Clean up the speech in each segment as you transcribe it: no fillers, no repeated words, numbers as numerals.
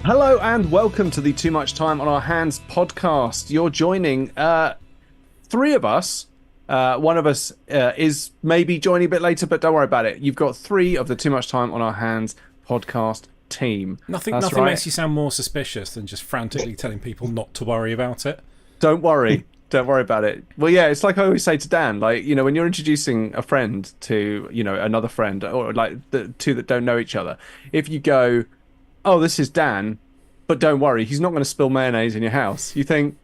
Hello and welcome to the Too Much Time on Our Hands podcast. You're joining three of us. One of us is maybe joining a bit later, but don't worry about it. You've got three of the Too Much Time on Our Hands podcast team. Nothing right. makes you sound more suspicious than just frantically telling people not to worry about it. Don't worry. Don't worry about it. Well, yeah, it's like I always say to Dan, like, you know, when you're introducing a friend to, you know, another friend, or like the two that don't know each other, if you go, oh, this is Dan, but don't worry, he's not going to spill mayonnaise in your house. You think,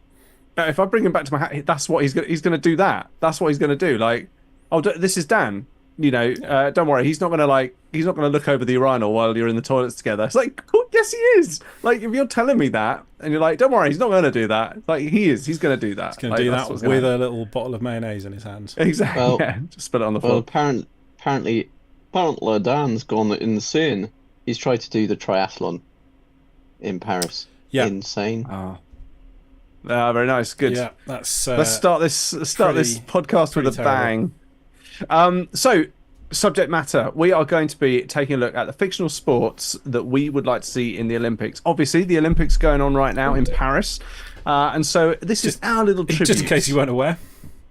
if I bring him back to my house, that's what he's going to do that. That's what he's going to do. Like, oh, this is Dan. You know, don't worry, he's not going to look over the urinal while you're in the toilets together. It's like, oh, yes, he is. Like, if you're telling me that, and you're like, don't worry, he's not going to do that. Like, he is. He's going to do that. He's going to do that with a little bottle of mayonnaise in his hand. Exactly. Well, yeah, just put it on the floor. Well, apparently, Dan's gone in the scene. He's tried to do the triathlon in Paris. Yeah. Insane. Oh. Very nice. Good. Yeah, that's. Let's start this podcast with a bang. So, subject matter. We are going to be taking a look at the fictional sports that we would like to see in the Olympics. Obviously, the Olympics going on right now in Paris. And so this is our little tribute. Just in case you weren't aware.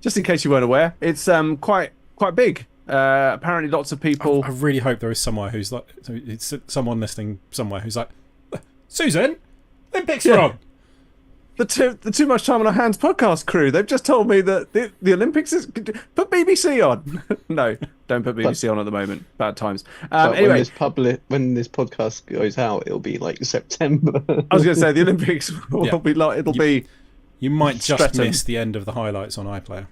Just in case you weren't aware. It's quite big. Apparently lots of people... I really hope there is someone who's like... It's someone listening somewhere who's like, Susan, Olympics are on. The Too Much Time on Our Hands podcast crew, they've just told me that the Olympics is... Put BBC on. No, don't put BBC on at the moment. Bad times. Anyway, when this podcast goes out, it'll be like September. I was going to say, the Olympics will be like... It'll be... You might just miss the end of the highlights on iPlayer.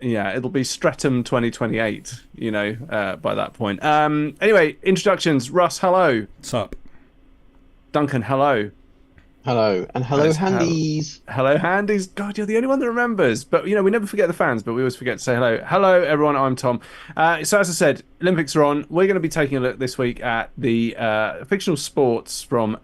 Yeah, it'll be Streatham 2028, you know, by that point. Anyway, introductions. Russ, hello. What's up? Duncan, hello. Hello. And hello, Handies. Hello, Handies. God, you're the only one that remembers. But, you know, we never forget the fans, but we always forget to say hello. Hello, everyone. I'm Tom. So, as I said, Olympics are on. We're going to be taking a look this week at the fictional sports from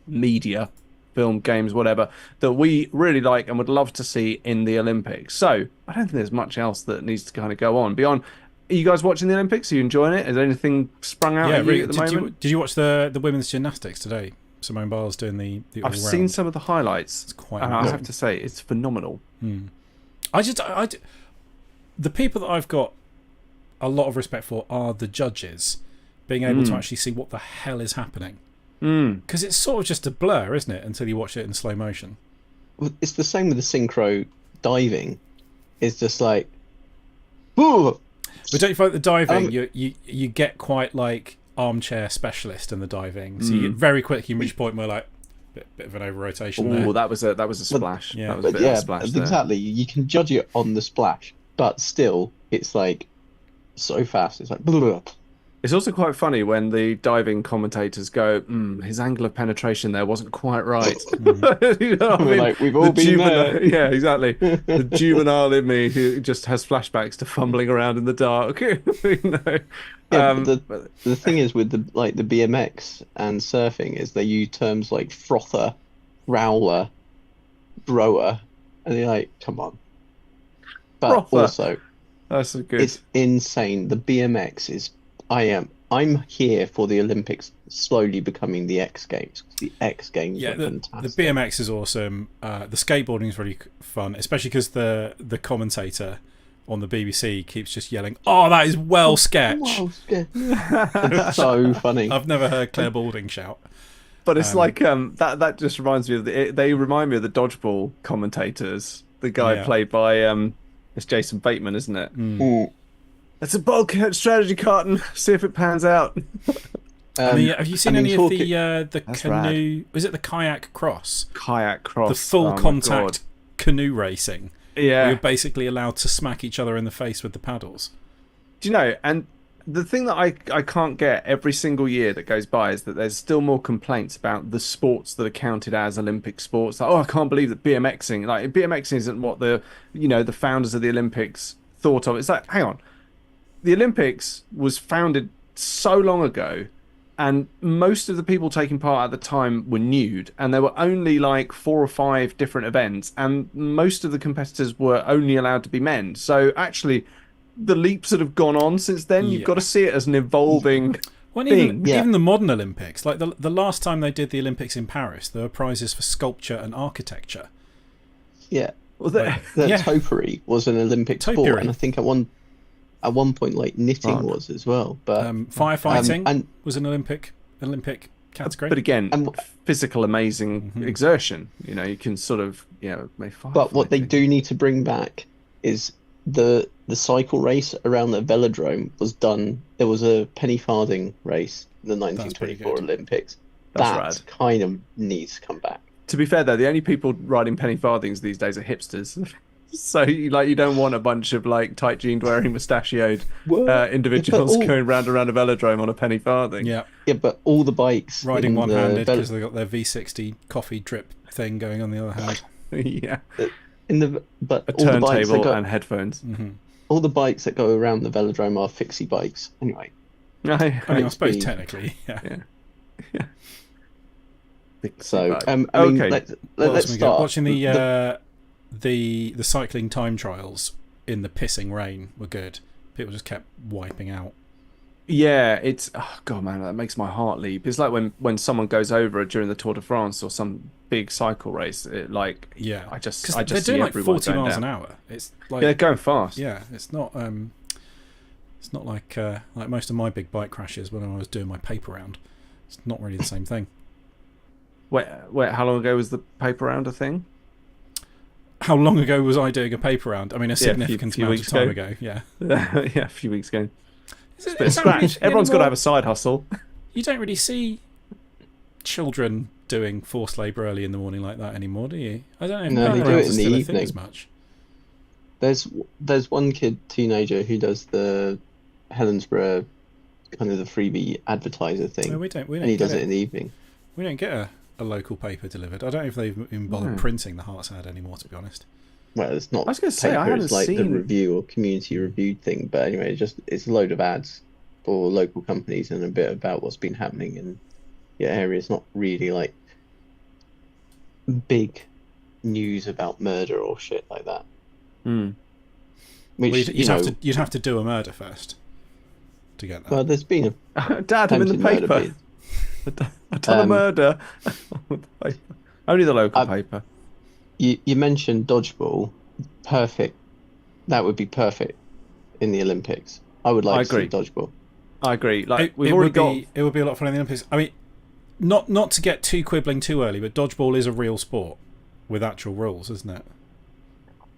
media, film, games, whatever, that we really like and would love to see in the Olympics. So, I don't think there's much else that needs to kind of go on. Beyond, are you guys watching the Olympics? Are you enjoying it? Is there anything sprung out at you at the moment? Did you watch the women's gymnastics today? Simone Biles doing the I've seen some of the highlights. It's quite and I have to say, it's phenomenal. The people that I've got a lot of respect for are the judges, being able to actually see what the hell is happening. Because it's sort of just a blur, isn't it, until you watch it in slow motion. Well, it's the same with the synchro diving. It's just like, ooh. But don't you find the diving, you get quite like armchair specialist in the diving, so you get very quickly reach a point where like bit of an over rotation there. Oh, that was a splash. Yeah, that was a bit of a splash there. Exactly. You can judge it on the splash, but still, it's like so fast. It's like. Blah, blah, blah. It's also quite funny when the diving commentators go, his angle of penetration there wasn't quite right. You know what I mean? Like, we've all been there. Yeah, exactly. The juvenile in me who just has flashbacks to fumbling around in the dark. You know? Yeah, the thing is with the BMX and surfing is they use terms like frother, growler, broer, and you're like, come on. But frother. Also, that's good. It's insane. The BMX is. I'm here for the Olympics slowly becoming the X Games. The X Games are fantastic. The BMX is awesome. The skateboarding is really fun, especially because the commentator on the BBC keeps just yelling, "Oh, that is well sketch!" It's so funny. I've never heard Claire Balding shout. But it's like that just reminds me of they remind me of the dodgeball commentators. The guy played by it's Jason Bateman, isn't it? It's a bulkhead strategy carton. See if it pans out. Have you seen any of the canoe? Rad. Was it the kayak cross? Kayak cross. The full contact canoe racing. Yeah. You're basically allowed to smack each other in the face with the paddles. Do you know? And the thing that I can't get every single year that goes by is that there's still more complaints about the sports that are counted as Olympic sports. Like, I can't believe that BMXing isn't what the founders of the Olympics thought of. It's like, hang on. The Olympics was founded so long ago, and most of the people taking part at the time were nude, and there were only like 4 or 5 different events, and most of the competitors were only allowed to be men. So actually, the leaps that have gone on since then, you've got to see it as an evolving Well, thing. Yeah. even the modern Olympics, like the last time they did the Olympics in Paris, there were prizes for sculpture and architecture. Yeah. Well, The Yeah. topiary was an Olympic sport, Topiary. and I think at one point like knitting Right. was as well. But Firefighting and was an Olympic category. but again, And- physical, amazing exertion. You know, you can sort of, make fire. but what they do need to bring back is the cycle race around the velodrome was done. There was a penny farthing race in the pretty 1924 good. Olympics. That's that rad. kind of needs to come back. To be fair, though, the only people riding penny farthings these days are hipsters. So, you don't want a bunch of tight jeaned wearing mustachioed individuals all- going round around a velodrome on a penny farthing. Yeah, Yeah, but all the bikes riding in the one-handed vel- because they got their V60 coffee drip thing going on the other hand. Yeah, in the but a all the bikes that turntable go, and headphones. all the bikes that go around the velodrome are fixie bikes. Anyway, I mean, I Right, suppose the- technically, yeah. Yeah. so I mean, Okay. let's What else let's we got? start Watching the cycling time trials in the pissing rain were good. People just kept wiping out. Yeah, it's God, man, that makes my heart leap. It's like when someone goes over it during the Tour de France or some big cycle race. Yeah, I just because they're see doing like everyone 40 going miles down. an hour. It's Yeah, they're like going fast. it's not like most of my big bike crashes when I was doing my paper round. It's not really the same thing. Wait, how long ago was the paper round a thing? How long ago was I doing a paper round? I mean, a significant few amount of weeks time ago. ago. Yeah. Yeah, a few weeks ago. Is it- Bit of is that really scratch. Everyone's got to anymore? have a side hustle. You don't really see children doing forced labour early in the morning like that anymore, do you? I don't know if No, paper they do rounds it are in the still a thing evening. as much. There's one teenager who does the Helensburgh kind of the freebie advertiser thing, No, we don't and he get does it in the evening. We don't get a local paper delivered. I don't know if they've even bothered No. printing the Hearts ad anymore, to be honest. Well, it's not I was gonna say, I paper, haven't it's like the seen- review or community reviewed thing. But anyway, it's a load of ads for local companies and a bit about what's been happening in your area. It's not really like big news about murder or shit like that. Mm. Which Well, you'd have to do a murder first to get that. well, there's been Dad, I'm in the attempted murder paper. I've done a murder. Only the local paper. You mentioned dodgeball. Perfect. That would be perfect in the Olympics. I would I like to see agree. dodgeball. I agree. Like we've it already would got. it would be a lot of fun in the Olympics. I mean, not to get too quibbling too early, but dodgeball is a real sport with actual rules, isn't it?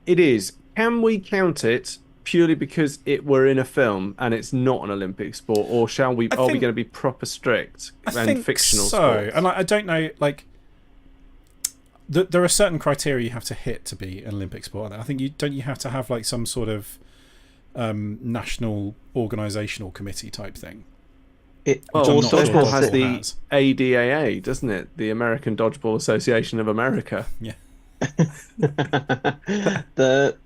It is. Can we count it purely because we're in a film and it's not an Olympic sport, or shall we? Are we think- going to be proper strict I and think fictional so. sports? And I don't know, like. There are certain criteria you have to hit to be an Olympic sport. I think you have to have like some sort of national organisational committee type thing. Well, I'm not sure dodgeball has dodgeball the has. ADAA, doesn't it? The American Dodgeball Association of America. Yeah. the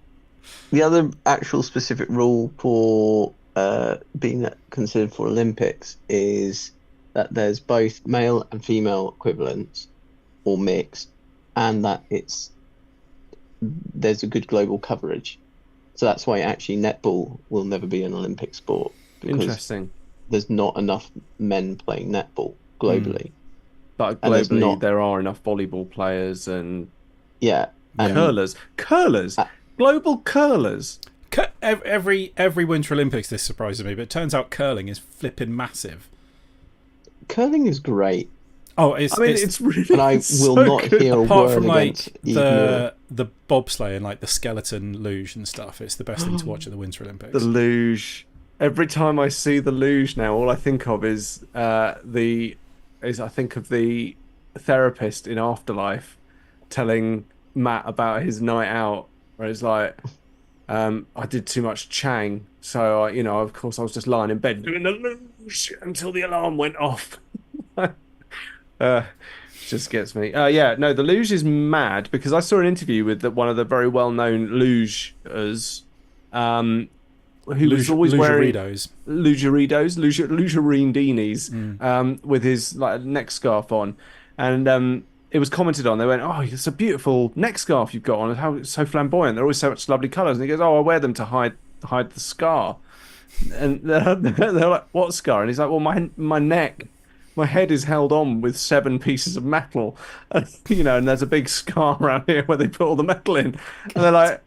other actual specific rule for being considered for Olympics is that there's both male and female equivalents or mixed, and that there's a good global coverage. So that's why actually netball will never be an Olympic sport, because Interesting. there's not enough men playing netball globally. But And there's globally, not- there are enough volleyball players and Yeah, and curlers. Global curlers. Every Winter Olympics, this surprises me, but it turns out curling is flipping massive. curling is great, Oh, it's really. and I it's will so not good. hear a apart word from like against either. the bobsleigh and like the skeleton luge and stuff. It's the best thing to watch at the Winter Olympics. The luge. Every time I see the luge now, all I think of is I think of the therapist in Afterlife telling Matt about his night out, where it's like, I did too much Chang, so of course I was just lying in bed doing the luge until the alarm went off. Just gets me. No, the luge is mad because I saw an interview with one of the very well-known lugers, who was always wearing lugerines, with his like neck scarf on, and it was commented on. They went, "Oh, it's a beautiful neck scarf you've got on. How it's so flamboyant. They're always so much lovely colours." And he goes, "Oh, I wear them to hide the scar." And they're like, what scar? And he's like, well, my neck, my head is held on with 7 pieces of metal, and there's a big scar around here where they put all the metal in. And they're like,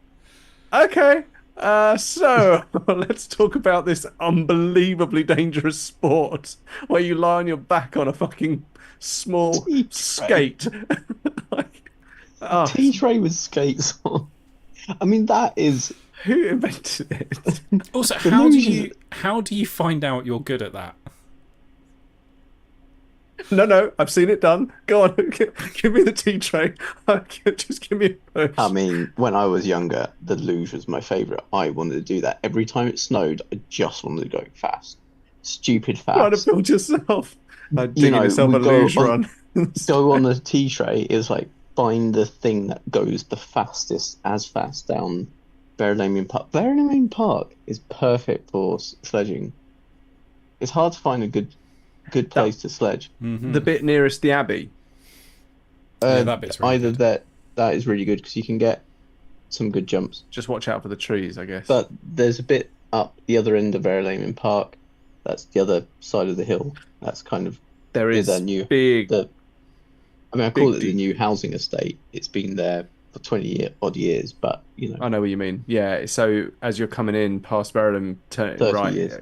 okay, so let's talk about this unbelievably dangerous sport where you lie on your back on a fucking small Tea tray. skate. Like, oh, Tea tray with skates on. I mean, that is. who invented it? Also, The how do luge is- you find out you're good at that? No, I've seen it done. Go on, give me the tea tray. Just give me a push. I mean, when I was younger, the luge was my favourite. I wanted to do that. Every time it snowed, I just wanted to go fast. Stupid Trying to fast. build yourself. Digging yourself we a luge go run. Go on the tea tray is like find the thing that goes the fastest, as fast down Verulamium Park. Verulamium Park is perfect for sledging. It's hard to find a good place to sledge. The bit nearest the Abbey. Yeah, that bit's really either good. that is really good because you can get some good jumps. Just watch out for the trees, I guess. But there's a bit up the other end of Verulamium Park. That's the other side of the hill. That's kind of there is a new big. I mean, I call Big it the deep. new housing estate. It's been there for 20 odd years, but I know what you mean. Yeah. So as you're coming in past Verulam, turn it 30 right. years.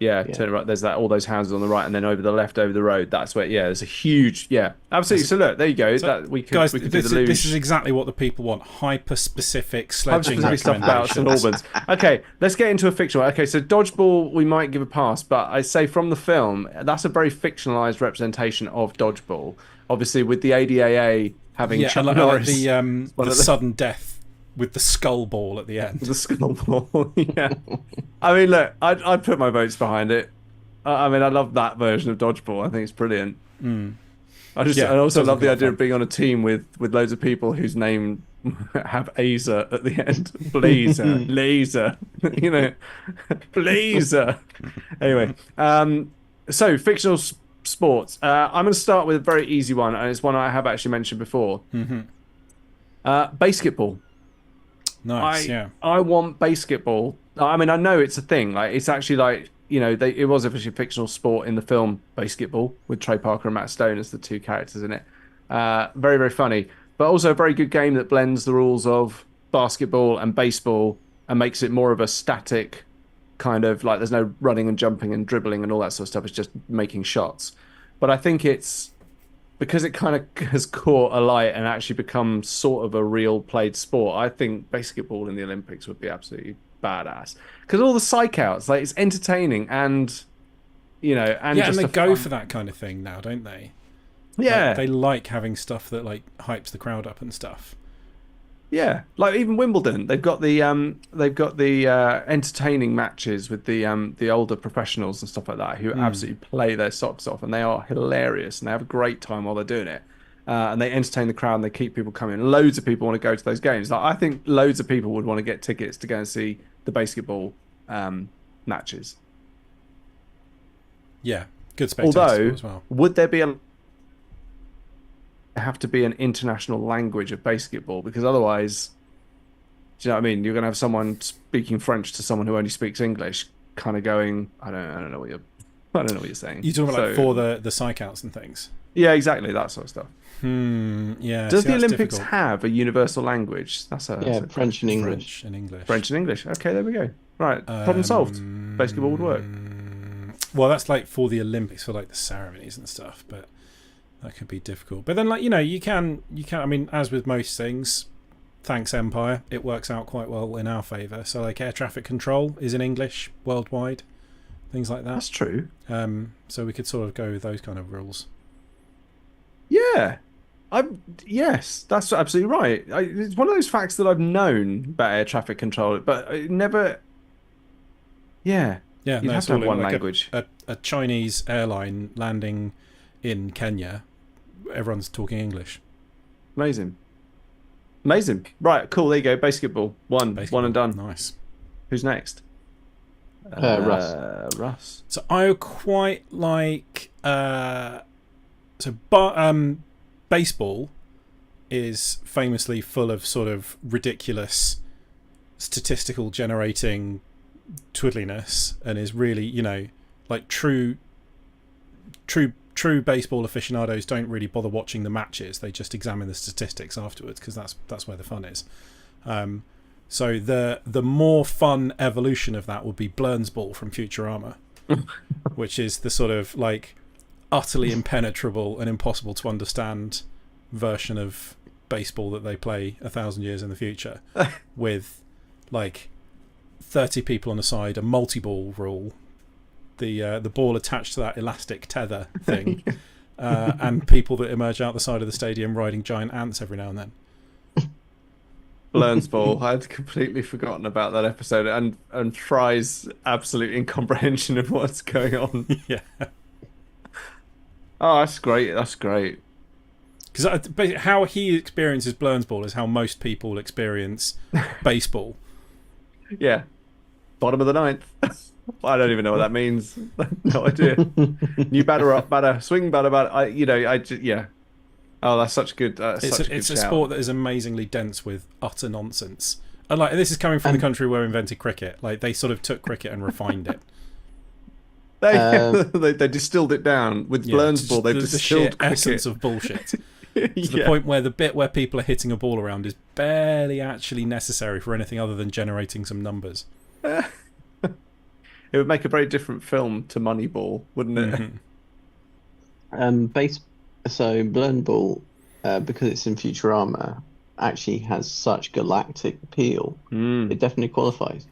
Yeah, turn it right. There's all those houses on the right, and then over the left, over the road. That's where. Yeah, there's a huge. Yeah, absolutely. So look, there you go. So, We could guys, do this the luge. is exactly what the people want. Hyper-specific sledging Specific stuff about St recommendations. Albans. Okay, let's get into a fictional. Okay, so Dodgeball, we might give a pass, but I say from the film, that's a very fictionalized representation of Dodgeball. Obviously, with the ADAA having Yeah, Chuck and like Norris, the one of the- sudden death with the skull ball at the end. the skull ball. Yeah, I mean, look, I'd put my votes behind it. I mean, I love that version of Dodgeball. I think it's brilliant. Yeah, I also sounds love the like a lot of idea fun. of being on a team with loads of people whose name have Azer at the end. Blazer, laser, Blazer. Anyway, so fictional sports. I'm going to start with a very easy one, and it's one I have actually mentioned before. Basketball. Nice, yeah. I want basketball. I mean, I know it's a thing. Like, it's actually like, it was officially a fictional sport in the film Basketball with Trey Parker and Matt Stone as the 2 characters in it. Very, very funny, but also a very good game that blends the rules of basketball and baseball and makes it more of a static kind of, like, there's no running and jumping and dribbling and all that sort of stuff. It's just making shots. But I think it's because it kind of has caught a light and actually become sort of a real played sport. I think basketball in the Olympics would be absolutely badass because all the psych outs, like, it's entertaining and and Yeah, just and they a go fun- for that kind of thing now, don't they? yeah Like, they like having stuff that like hypes the crowd up and stuff. yeah, like even Wimbledon, they've got the entertaining matches with the older professionals and stuff like that who absolutely play their socks off, and they are hilarious and they have a great time while they're doing it. And they entertain the crowd and they keep people coming. Loads of people want to go to those games. Like, I think loads of people would want to get tickets to go and see the basketball matches. Yeah, good spectator Although, sport as well. would there have to be an international language of basketball? Because otherwise, do you know what I mean? You're going to have someone speaking French to someone who only speaks English, kind of going, I don't know what you're saying. You're talking about like So- for the psych outs and things. Yeah, exactly, that sort of stuff. Yeah. Does see, the that's Olympics difficult. have a universal language? That's a French and English. French and English? French and English. Okay, there we go. Right, problem solved. Basketball would work. Well, that's like for the Olympics, for like the ceremonies and stuff, but that could be difficult. But then, like, you can. I mean, as with most things, thanks Empire, it works out quite well in our favour. So, like, air traffic control is in English worldwide, things like That's that. true. So we could sort of go with those kind of rules. Yeah. Yes, that's absolutely right. It's one of those facts that I've known about air traffic control, but it never. Yeah, Yeah, you'd no, have it's to have all one like language. A Chinese airline landing in Kenya, everyone's talking English. Amazing. Right, cool. There you go. Basketball. One and done. Nice. Who's next? Russ. Russ. So I quite like baseball is famously full of sort of ridiculous statistical generating twiddliness and is really, you know, like true baseball aficionados don't really bother watching the matches. They just examine the statistics afterwards because that's where the fun is. So the more fun evolution of that would be Blurnsball from Futurama, which is the sort of like utterly impenetrable and impossible to understand version of baseball that they play 1,000 years in the future with like 30 people on the side, a multi-ball rule, the ball attached to that elastic tether thing, and people that emerge out the side of the stadium riding giant ants every now and then. Blurnsball. I'd completely forgotten about that episode, and Fry's absolute incomprehension of what's going on. Yeah. Oh, that's great. That's great. Because how he experiences Blurnsball is how most people experience baseball. Yeah. Bottom of the ninth. I don't even know what that means. No idea. New batter up, batter, swing batter, batter. Yeah. Oh, that's such good. It's a sport that is amazingly dense with utter nonsense. And like this is coming from the country where invented cricket. Like they sort of took cricket and refined it. They distilled it down with Blurnsball. They've distilled the cricket. essence of bullshit. To the point where the bit where people are hitting a ball around is barely actually necessary for anything other than generating some numbers. It would make a very different film to Moneyball, wouldn't it? Mm-hmm. So Blurnsball, because it's in Futurama, actually has such galactic appeal. It definitely qualifies.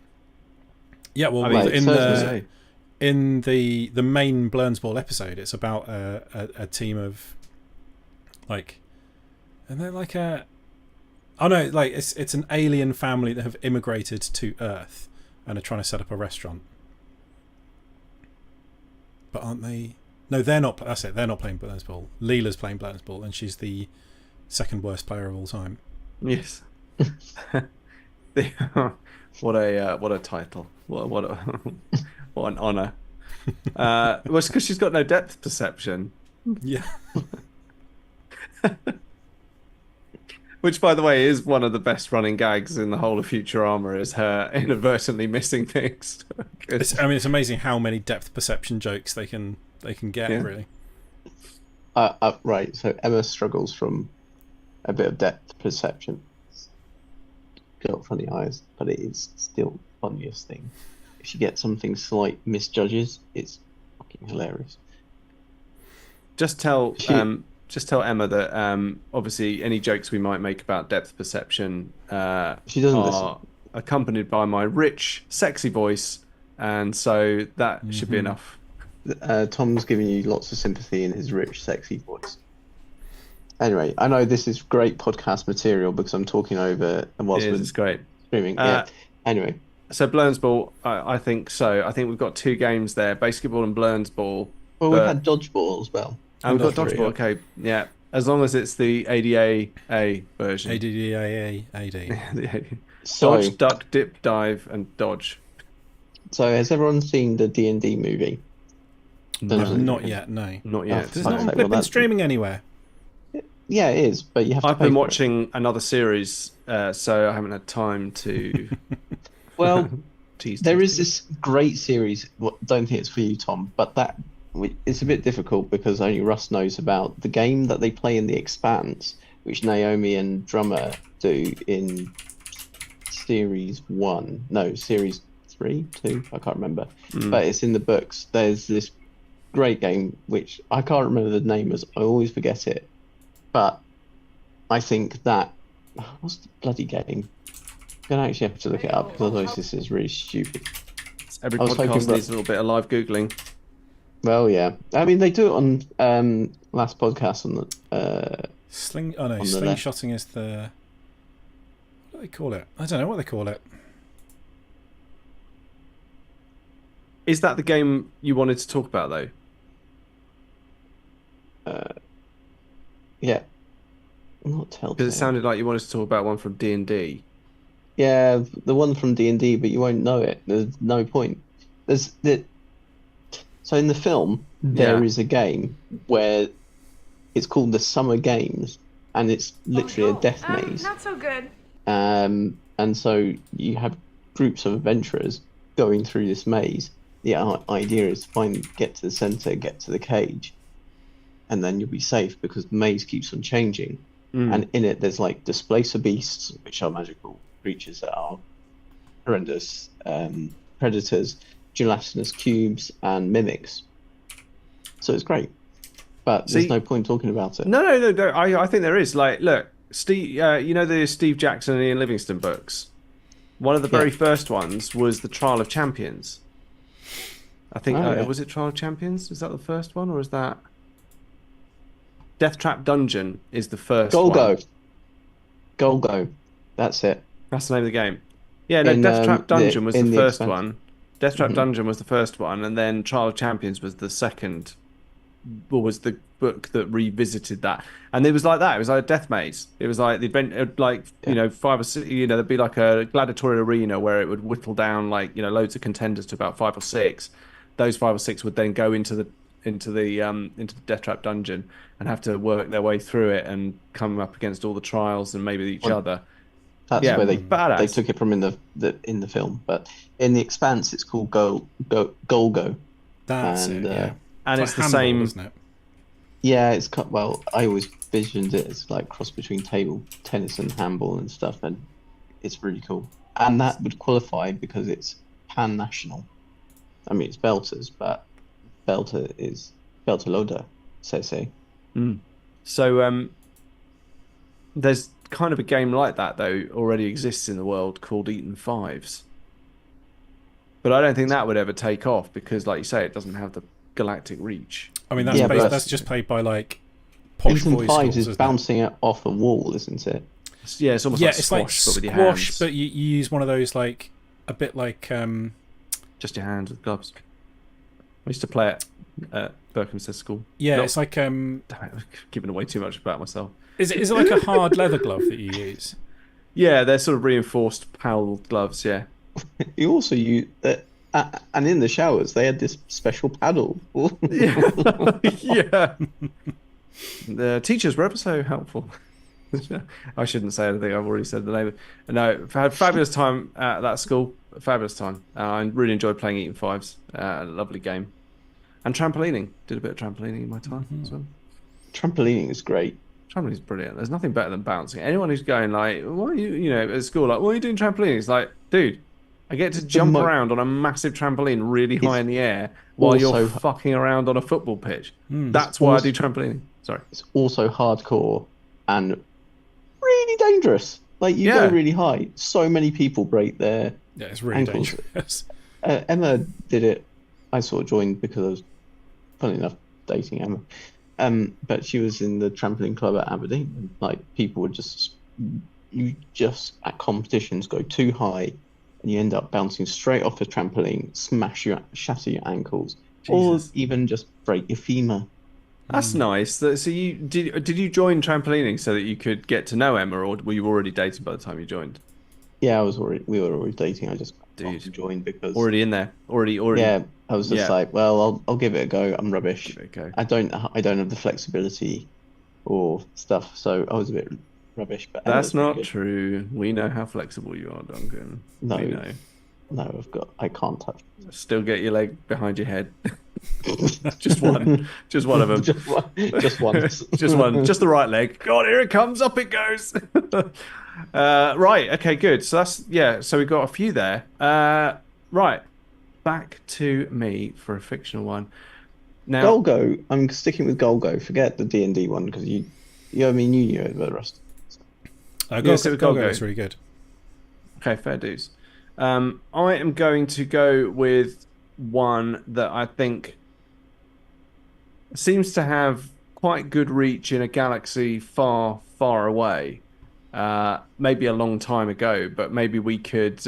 Yeah, well, in the main Blurnsball episode, it's about a team of like, and they're like it's an alien family that have immigrated to Earth and are trying to set up a restaurant. But aren't they? No, they're not. That's it. They're not playing Blurnsball. Leela's playing Blurnsball, and she's the second worst player of all time. Yes. What a title. What an honour. Well, it's because she's got no depth perception. Yeah. Which, by the way, is one of the best running gags in the whole of Futurama, is her inadvertently missing things. It's amazing how many depth perception jokes they can get, really. Right, so Emma struggles from a bit of depth perception. Got funny eyes, but it is still the funniest thing. If she gets something slight misjudges, it's fucking hilarious. Just tell Emma that obviously any jokes we might make about depth perception she doesn't are listen. Accompanied by my rich, sexy voice, and so that should be enough. Tom's giving you lots of sympathy in his rich, sexy voice. Anyway, I know this is great podcast material because I'm talking over and whilst It's great. streaming. Yeah. Anyway. So Blurnsball, I think so. I think we've got two games there, Basketball and Blurnsball. Well, we've had Dodgeball as well. And we've got Dodgeball, okay. Yeah. As long as it's the ADAA version. ADDAA. Dodge, duck, dip, dive, and dodge. So has everyone seen the D&D movie? No, not yet, no. Not yet. It's not been streaming anywhere. Yeah, it is, but you have to I've pay been for watching another series, so I haven't had time to... Well, tease. There is this great series. Don't think it's for you, Tom, but it's a bit difficult because only Russ knows about the game that they play in The Expanse, which Naomi and Drummer do in series 1. No, series 3, 2, I can't remember. But it's in the books. There's this great game, which I can't remember the name, as I always forget it. But I think that... What's the bloody game? I'm going to actually have to look it up, because otherwise this is really stupid. Every podcast needs a little bit of live Googling. Well, yeah. I mean, they do it on last podcast on the... slingshotting is the... What do they call it? I don't know what they call it. Is that the game you wanted to talk about, though? Yeah. Not Telltale. Because it sounded like you wanted to talk about one from D&D. Yeah, the one from D&D, but you won't know it. There's no point. So in the film, there is a game where it's called the Summer Games, and it's literally a death maze. Not so good. And so you have groups of adventurers, going through this maze. The idea is get to the center, get to the cage, and then you'll be safe because the maze keeps on changing. And in it, there's like displacer beasts, which are magical creatures that are horrendous, predators, gelatinous cubes, and mimics. So it's great, but there's no point talking about it. No. I think there is. Like, look, Steve. You know the Steve Jackson and Ian Livingstone books. One of the very first ones was the Trial of Champions. I think was it Trial of Champions? Is that the first one, or is that Death Trap Dungeon? Is the first one? Golgo. That's it. That's the name of the game. Yeah, no, Death Trap Dungeon was the first one. Death Trap Dungeon was the first one, and then Trial of Champions was the second. Was the book that revisited that, and it was like that. It was like a death maze. It was like the event, like you know, 5 or 6. You know, there'd be like a gladiatorial arena where it would whittle down like loads of contenders to about 5 or 6. Those 5 or 6 would then go into the Death Trap Dungeon and have to work their way through it and come up against all the trials and maybe each other. That's where they took it from in the film, but in The Expanse it's called Golgo. That's it. Yeah. And it's the same, isn't it? Yeah, it's I always visioned it as like cross between table tennis and handball and stuff, and it's really cool. And that would qualify because it's pan-national. I mean, it's Belters, but Belter is Belterloda, say. So there's kind of a game like that though already exists in the world called Eaton Fives, but I don't think that would ever take off because, like you say, it doesn't have the galactic reach. I mean, that's just played by like posh Eaton boys. Fives is bouncing it off a wall, isn't it? Yeah, it's almost like squash, but with your hands. But you use one of those like a bit like just your hands with gloves. I used to play it at Berkhamsted School. Yeah, it's like Damn it, I'm giving away too much about myself. Is it like a hard leather glove that you use? Yeah, they're sort of reinforced Powell gloves. Yeah. You also use and in the showers they had this special paddle. Yeah. The teachers were ever so helpful. I shouldn't say anything. I've already said the name. No, I had a fabulous time at that school. A fabulous time. I really enjoyed playing Eaton Fives. A lovely game. And trampolining. Did a bit of trampolining in my time as well. Trampolining is great. Trampolining is brilliant. There's nothing better than bouncing. Anyone who's going like, "Why are you at school? Like, why are you doing trampolining?" It's like, dude, I get to jump around on a massive trampoline really high in the air while you're fucking around on a football pitch. That's why I do trampolining. Sorry. It's also hardcore and really dangerous. Like you go really high. So many people break their it's really ankles. dangerous. Emma did it. I sort of joined because I was, funny enough, dating Emma. But she was in the trampoline club at Aberdeen. And, like people would you just at competitions go too high, and you end up bouncing straight off a trampoline, shatter your ankles, or even just break your femur. That's nice. So you did you join trampolining so that you could get to know Emma, or were you already dating by the time you joined? Yeah, we were already dating. I just joined because already in there, already. Yeah, I was just like, well, I'll give it a go. I'm rubbish. Give it a go. I don't have the flexibility or stuff, so I was a bit rubbish. But that's not true. We know how flexible you are, Duncan. No, we know. No, I can't touch. Still get your leg behind your head. just one of them. just one. Just one. Just the right leg. God, here it comes. Up it goes. Right. Okay. Good. So So we got a few there. Right. Back to me for a fictional one. Now, Golgo. I'm sticking with Golgo. Forget the D&D one because you knew it, but the rest. Golgo is really good. Okay. Fair dues. I am going to go with one that I think seems to have quite good reach in a galaxy far, far away. Maybe a long time ago, but maybe we could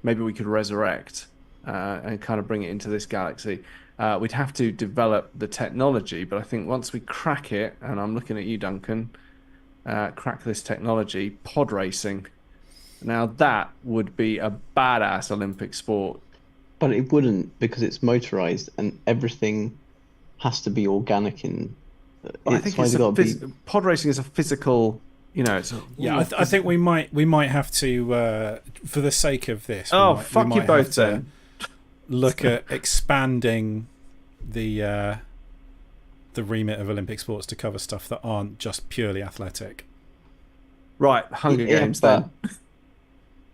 resurrect and kind of bring it into this galaxy. We'd have to develop the technology, but I think once we crack it, and I'm looking at you, Duncan, crack this technology, pod racing. Now that would be a badass Olympic sport. But it wouldn't because it's motorized and everything has to be organic. I think pod racing is a physical. I think we might have to, for the sake of this. Fuck you both then. look at expanding the remit of Olympic sports to cover stuff that aren't just purely athletic. Right, Hunger Yeah, Games then.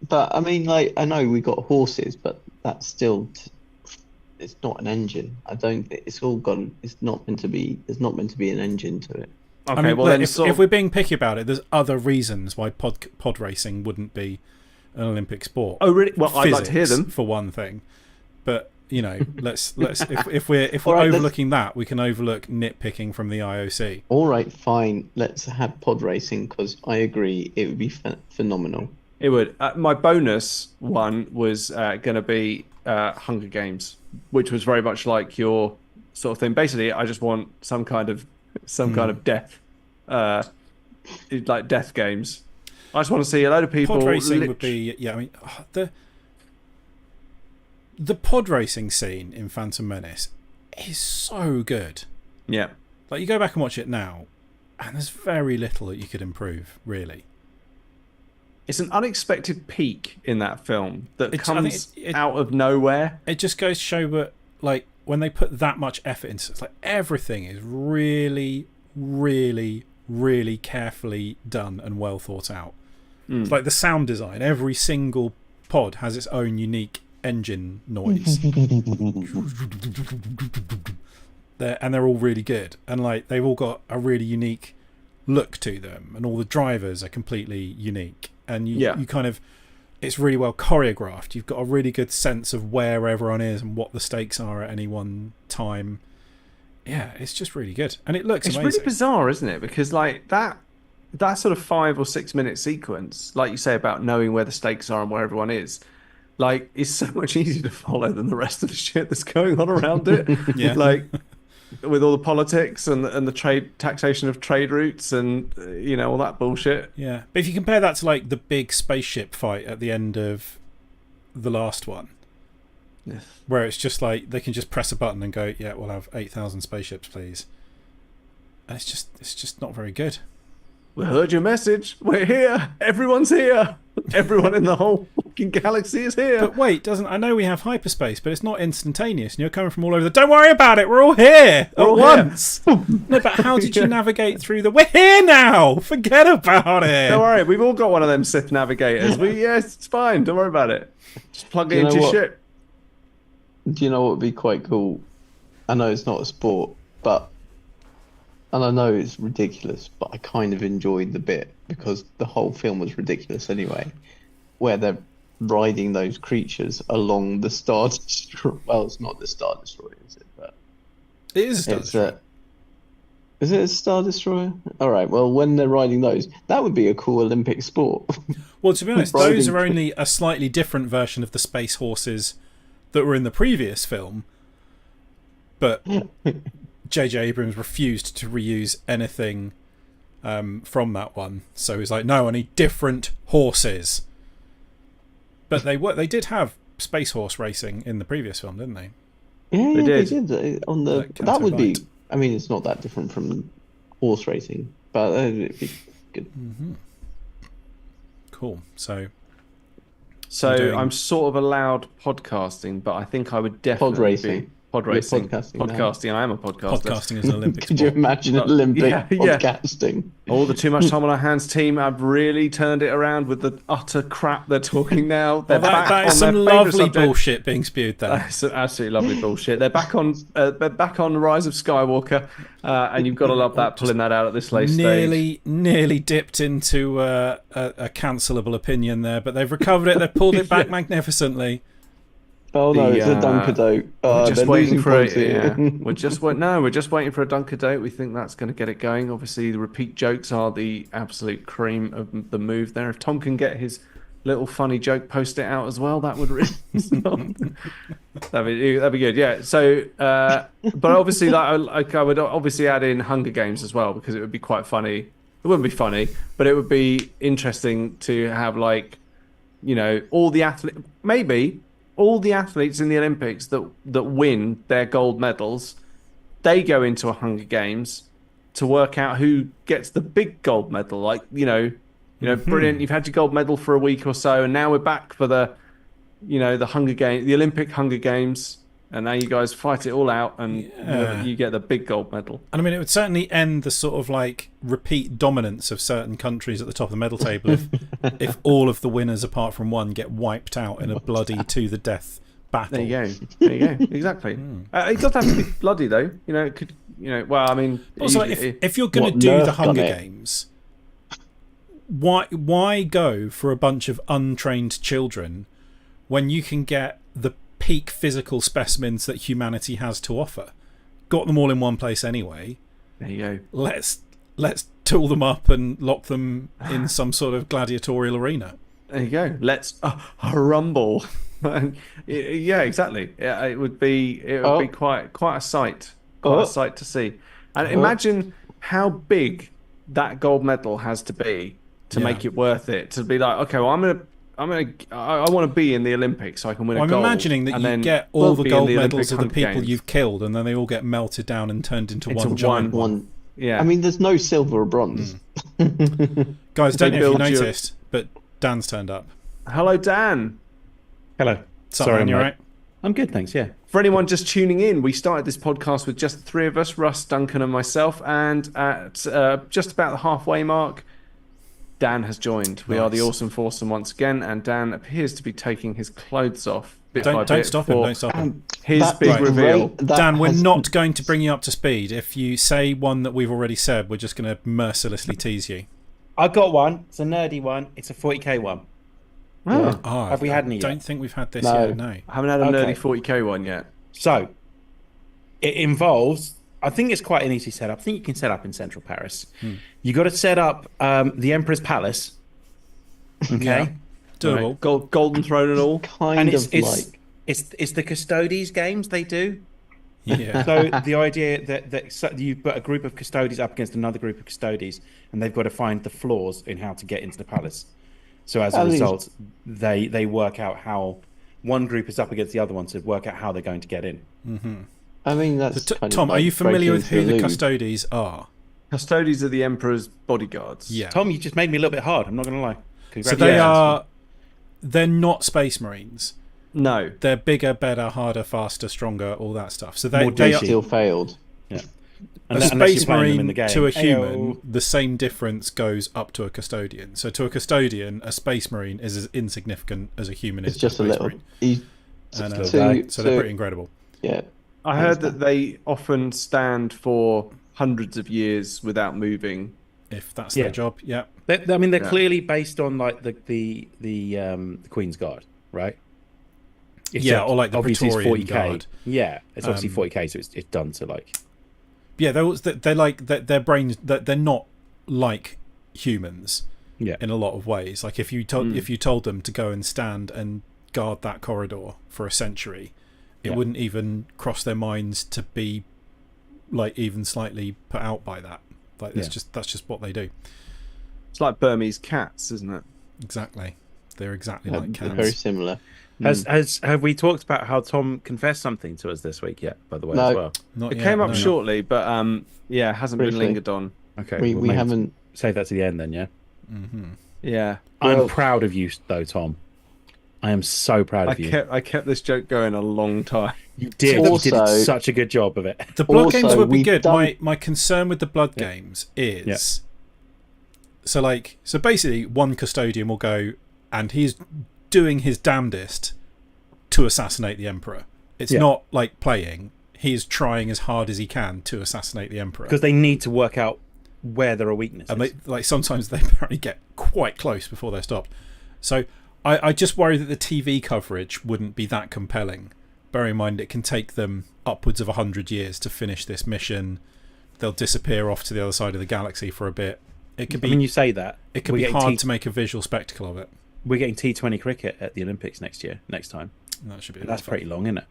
But I mean, like, I know we got horses, but that's still it's not an engine. I don't. It's all gone. It's not meant to be. There's not meant to be an engine to it. Okay, I mean, well look, then if we're being picky about it, there's other reasons why pod racing wouldn't be an Olympic sport. Oh really? Well, I'd like to hear Physics, them. for one thing. But let's if we're All right, overlooking that, we can overlook nitpicking from the IOC. All right, fine. Let's have pod racing because I agree it would be phenomenal. It would. My bonus one was going to be Hunger Games, which was very much like your sort of thing. Basically, I just want some kind of death, like death games. I just want to see a load of people. Pod racing would be I mean the pod racing scene in Phantom Menace is so good. Yeah. Like, you go back and watch it now, and there's very little that you could improve, really. It's an unexpected peak in that film that I comes think out of nowhere. It just goes to show that, like, when they put that much effort into it, it's like everything is really, really, really carefully done and well thought out. It's like the sound design. Every single pod has its own unique engine noise. They're all really good. And, like, they've all got a really unique look to them. And all the drivers are completely unique. And you kind of, it's really well choreographed. You've got a really good sense of where everyone is and what the stakes are at any one time. Yeah, it's just really good, and it looks amazing. It's really bizarre, isn't it? Because like that sort of 5 or 6 minute sequence, like you say about knowing where the stakes are and where everyone is, like, is so much easier to follow than the rest of the shit that's going on around it. Yeah. Like, with all the politics and the trade taxation of trade routes and all that bullshit. Yeah, but if you compare that to like the big spaceship fight at the end of the last one, where it's just like they can just press a button and go, yeah, we'll have 8,000 spaceships, please. And it's just not very good. We heard your message. We're here. Everyone's here. Everyone in the whole fucking galaxy is here. But wait, I know we have hyperspace, but it's not instantaneous, and you're coming from all over Don't worry about it. We're all here at once. No, but how did you navigate through We're here now. Forget about it. Don't worry. We've all got one of them Sith navigators. It's fine. Don't worry about it. Just plug it into your ship. Do you know what would be quite cool? I know it's not a sport, and I know it's ridiculous, but I kind of enjoyed the bit because the whole film was ridiculous anyway, where they're riding those creatures along the Star Destroyer. Well, it's not the Star Destroyer, is it? But it is a Star Destroyer. Is it a Star Destroyer? All right. Well, when they're riding those, that would be a cool Olympic sport. Well, to be honest, those are only a slightly different version of the space horses that were in the previous film, but J.J. Abrams refused to reuse anything from that one, so he's like, no, I need different horses. But they did have space horse racing in the previous film, didn't they? Yeah, they did. On the that would be. I mean, it's not that different from horse racing, but it'd be good. Mm-hmm. Cool. So I'm sort of allowed podcasting, but I think I would definitely pod racing. Be pod racing. Podcasting. I am a podcaster. Podcasting is an Olympic Could sport. you imagine Olympic podcasting? All the Too Much Time on Our Hands team have really turned it around with the utter crap they're talking now. They're back that is on some their lovely favourite subject. bullshit being spewed there. That's some absolutely lovely bullshit. They're back on Rise of Skywalker, and you've got to love that, pulling that out at this late stage. Nearly dipped into a cancelable opinion there, but they've recovered it. They've pulled it back magnificently. Oh no, it's a Dunkadote. We're just waiting for it. Yeah. We're just waiting for a Dunkadote. We think that's going to get it going. Obviously, the repeat jokes are the absolute cream of the move there. If Tom can get his little funny joke, post it out as well, that would really that'd be good. Yeah. So, but obviously, like I would obviously add in Hunger Games as well, because it would be quite funny. It wouldn't be funny, but it would be interesting to have, like, all the athletes in the Olympics that win their gold medals, they go into a Hunger Games to work out who gets the big gold medal. Like, brilliant. You've had your gold medal for a week or so, and now we're back for the the Hunger Game, the Olympic Hunger Games, and now you guys fight it all out, and you get the big gold medal. And I mean, it would certainly end the sort of like repeat dominance of certain countries at the top of the medal table if all of the winners apart from one get wiped out in a bloody to the death battle. There you go. Exactly. It doesn't have to be bloody though. It could. Well, I mean, also, if you're going to do the Hunger Games, why go for a bunch of untrained children when you can get the peak physical specimens that humanity has to offer? Got them all in one place anyway. There you go. Let's tool them up and lock them in some sort of gladiatorial arena. There you go. Let's rumble. Yeah, exactly. It would be quite a sight. Quite a sight to see. And imagine how big that gold medal has to be to make it worth it. To be like, okay, well, I want to be in the Olympics so I can win a gold. I'm imagining that you get all the gold medals of the people you've killed, and then they all get melted down and turned into one giant one. Yeah. I mean, there's no silver or bronze. Guys, don't know if you noticed, but Dan's turned up. Hello, Dan. Hello. Sorry, you all right? I'm good, thanks. Yeah. For anyone just tuning in, we started this podcast with just the three of us, Russ, Duncan, and myself. And at just about the halfway mark, Dan has joined. We are the Awesome Foursome once again, and Dan appears to be taking his clothes off bit by bit. Don't stop him. Don't stop him. His big reveal. Dan, we're not going to bring you up to speed. If you say one that we've already said, we're just going to mercilessly tease you. I've got one. It's a nerdy one. It's a 40k one. Oh. Have we had any yet? I don't think we've had this yet, no. I haven't had a nerdy 40k one yet. So, it involves, I think it's quite an easy setup. I think you can set up in central Paris. You got to set up the Emperor's Palace. Okay. Yeah. Doable. Right. Golden Throne and all. It's the Custodes games they do. Yeah. So the idea that you put a group of Custodes up against another group of Custodes, and they've got to find the flaws in how to get into the palace. So as a result, they work out how one group is up against the other one to work out how they're going to get in. Mm-hmm. I mean, that's Tom, are you familiar with who the Custodes are? Custodes are the Emperor's bodyguards. Yeah. Tom, you just made me a little bit hard. I'm not going to lie. So they're not Space Marines. No. They're bigger, better, harder, faster, stronger, all that stuff. So they still failed. Yeah. A Space Marine to a human, the same difference goes up to a Custodian. So to a Custodian, a Space Marine is as insignificant as a human is to a Space Marine. So they're pretty incredible. Yeah. I heard that they often stand for hundreds of years without moving. If that's their job, yeah. They're clearly based on like the Queen's Guard, right? Or like the Praetorian Guard. Yeah, it's obviously 40k, so it's done to like. Yeah, they're like their brains. They're not like humans. Yeah. In a lot of ways, like if you told them to go and stand and guard that corridor for a century, it wouldn't even cross their minds to be like even slightly put out by that. Like that's just what they do. It's like Burmese cats, isn't it? Exactly. They're exactly like cats. Very similar. Have we talked about how Tom confessed something to us this week yet? By the way, as well. It came up shortly, but hasn't been lingered on. Okay, we haven't save that to the end then. Yeah. Mm-hmm. Yeah. I'm proud of you, though, Tom. I am so proud of you. I kept this joke going a long time. You did. You did such a good job of it. The blood games would be good. My concern with the blood games is so basically one Custodian will go and he's doing his damnedest to assassinate the Emperor. It's not like playing. He's trying as hard as he can to assassinate the Emperor. Because they need to work out where there are weaknesses. And sometimes they apparently get quite close before they're stopped. So I just worry that the TV coverage wouldn't be that compelling. Bear in mind it can take them upwards of 100 years to finish this mission. They'll disappear off to the other side of the galaxy for a bit. It could be. When you say that, it could be hard to make a visual spectacle of it. We're getting T20 cricket at the Olympics next time. That should be. That's pretty long, isn't it?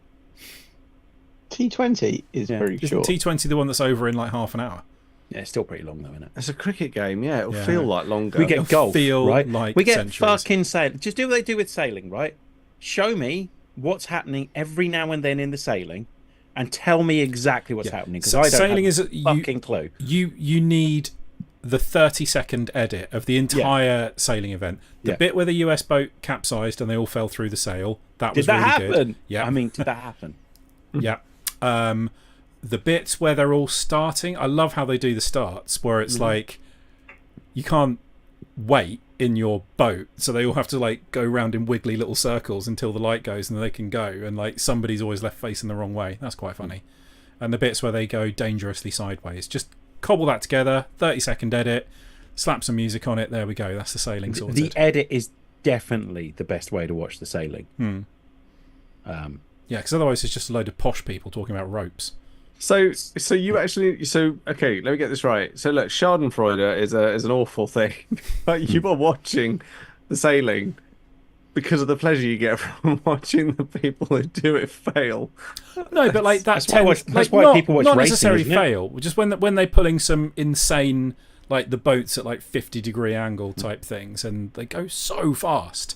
T20 is very short. Isn't T20 the one that's over in like half an hour? Yeah, it's still pretty long though, isn't it? It's a cricket game, yeah. It'll feel like longer. We get golf, right? Like we get centuries. fucking sailing. Just do what they do with sailing, right? Show me what's happening every now and then in the sailing, and tell me exactly what's happening because I don't sailing have is a fucking clue. You need the 30-second edit of the entire sailing event. The bit where the US boat capsized and they all fell through the sail. That was really good. Did that happen? Yeah. I mean, did that happen? Yeah. The bits where they're all starting, I love how they do the starts, where it's like you can't wait in your boat, so they all have to like go around in wiggly little circles until the light goes and then they can go, and like somebody's always left facing the wrong way. That's quite funny. And the bits where they go dangerously sideways, just cobble that together, 30-second edit, slap some music on it, there we go, that's the sailing sorted. The edit is definitely the best way to watch the sailing. Yeah, because otherwise it's just a load of posh people talking about ropes. So you actually, okay, let me get this right. So look, Schadenfreude is an awful thing, but you are watching the sailing because of the pleasure you get from watching the people who do it fail. No, but like that's why people watch not racing, necessarily isn't it? fail. Just when they're pulling some insane, like the boats at like 50-degree angle type things, and they go so fast.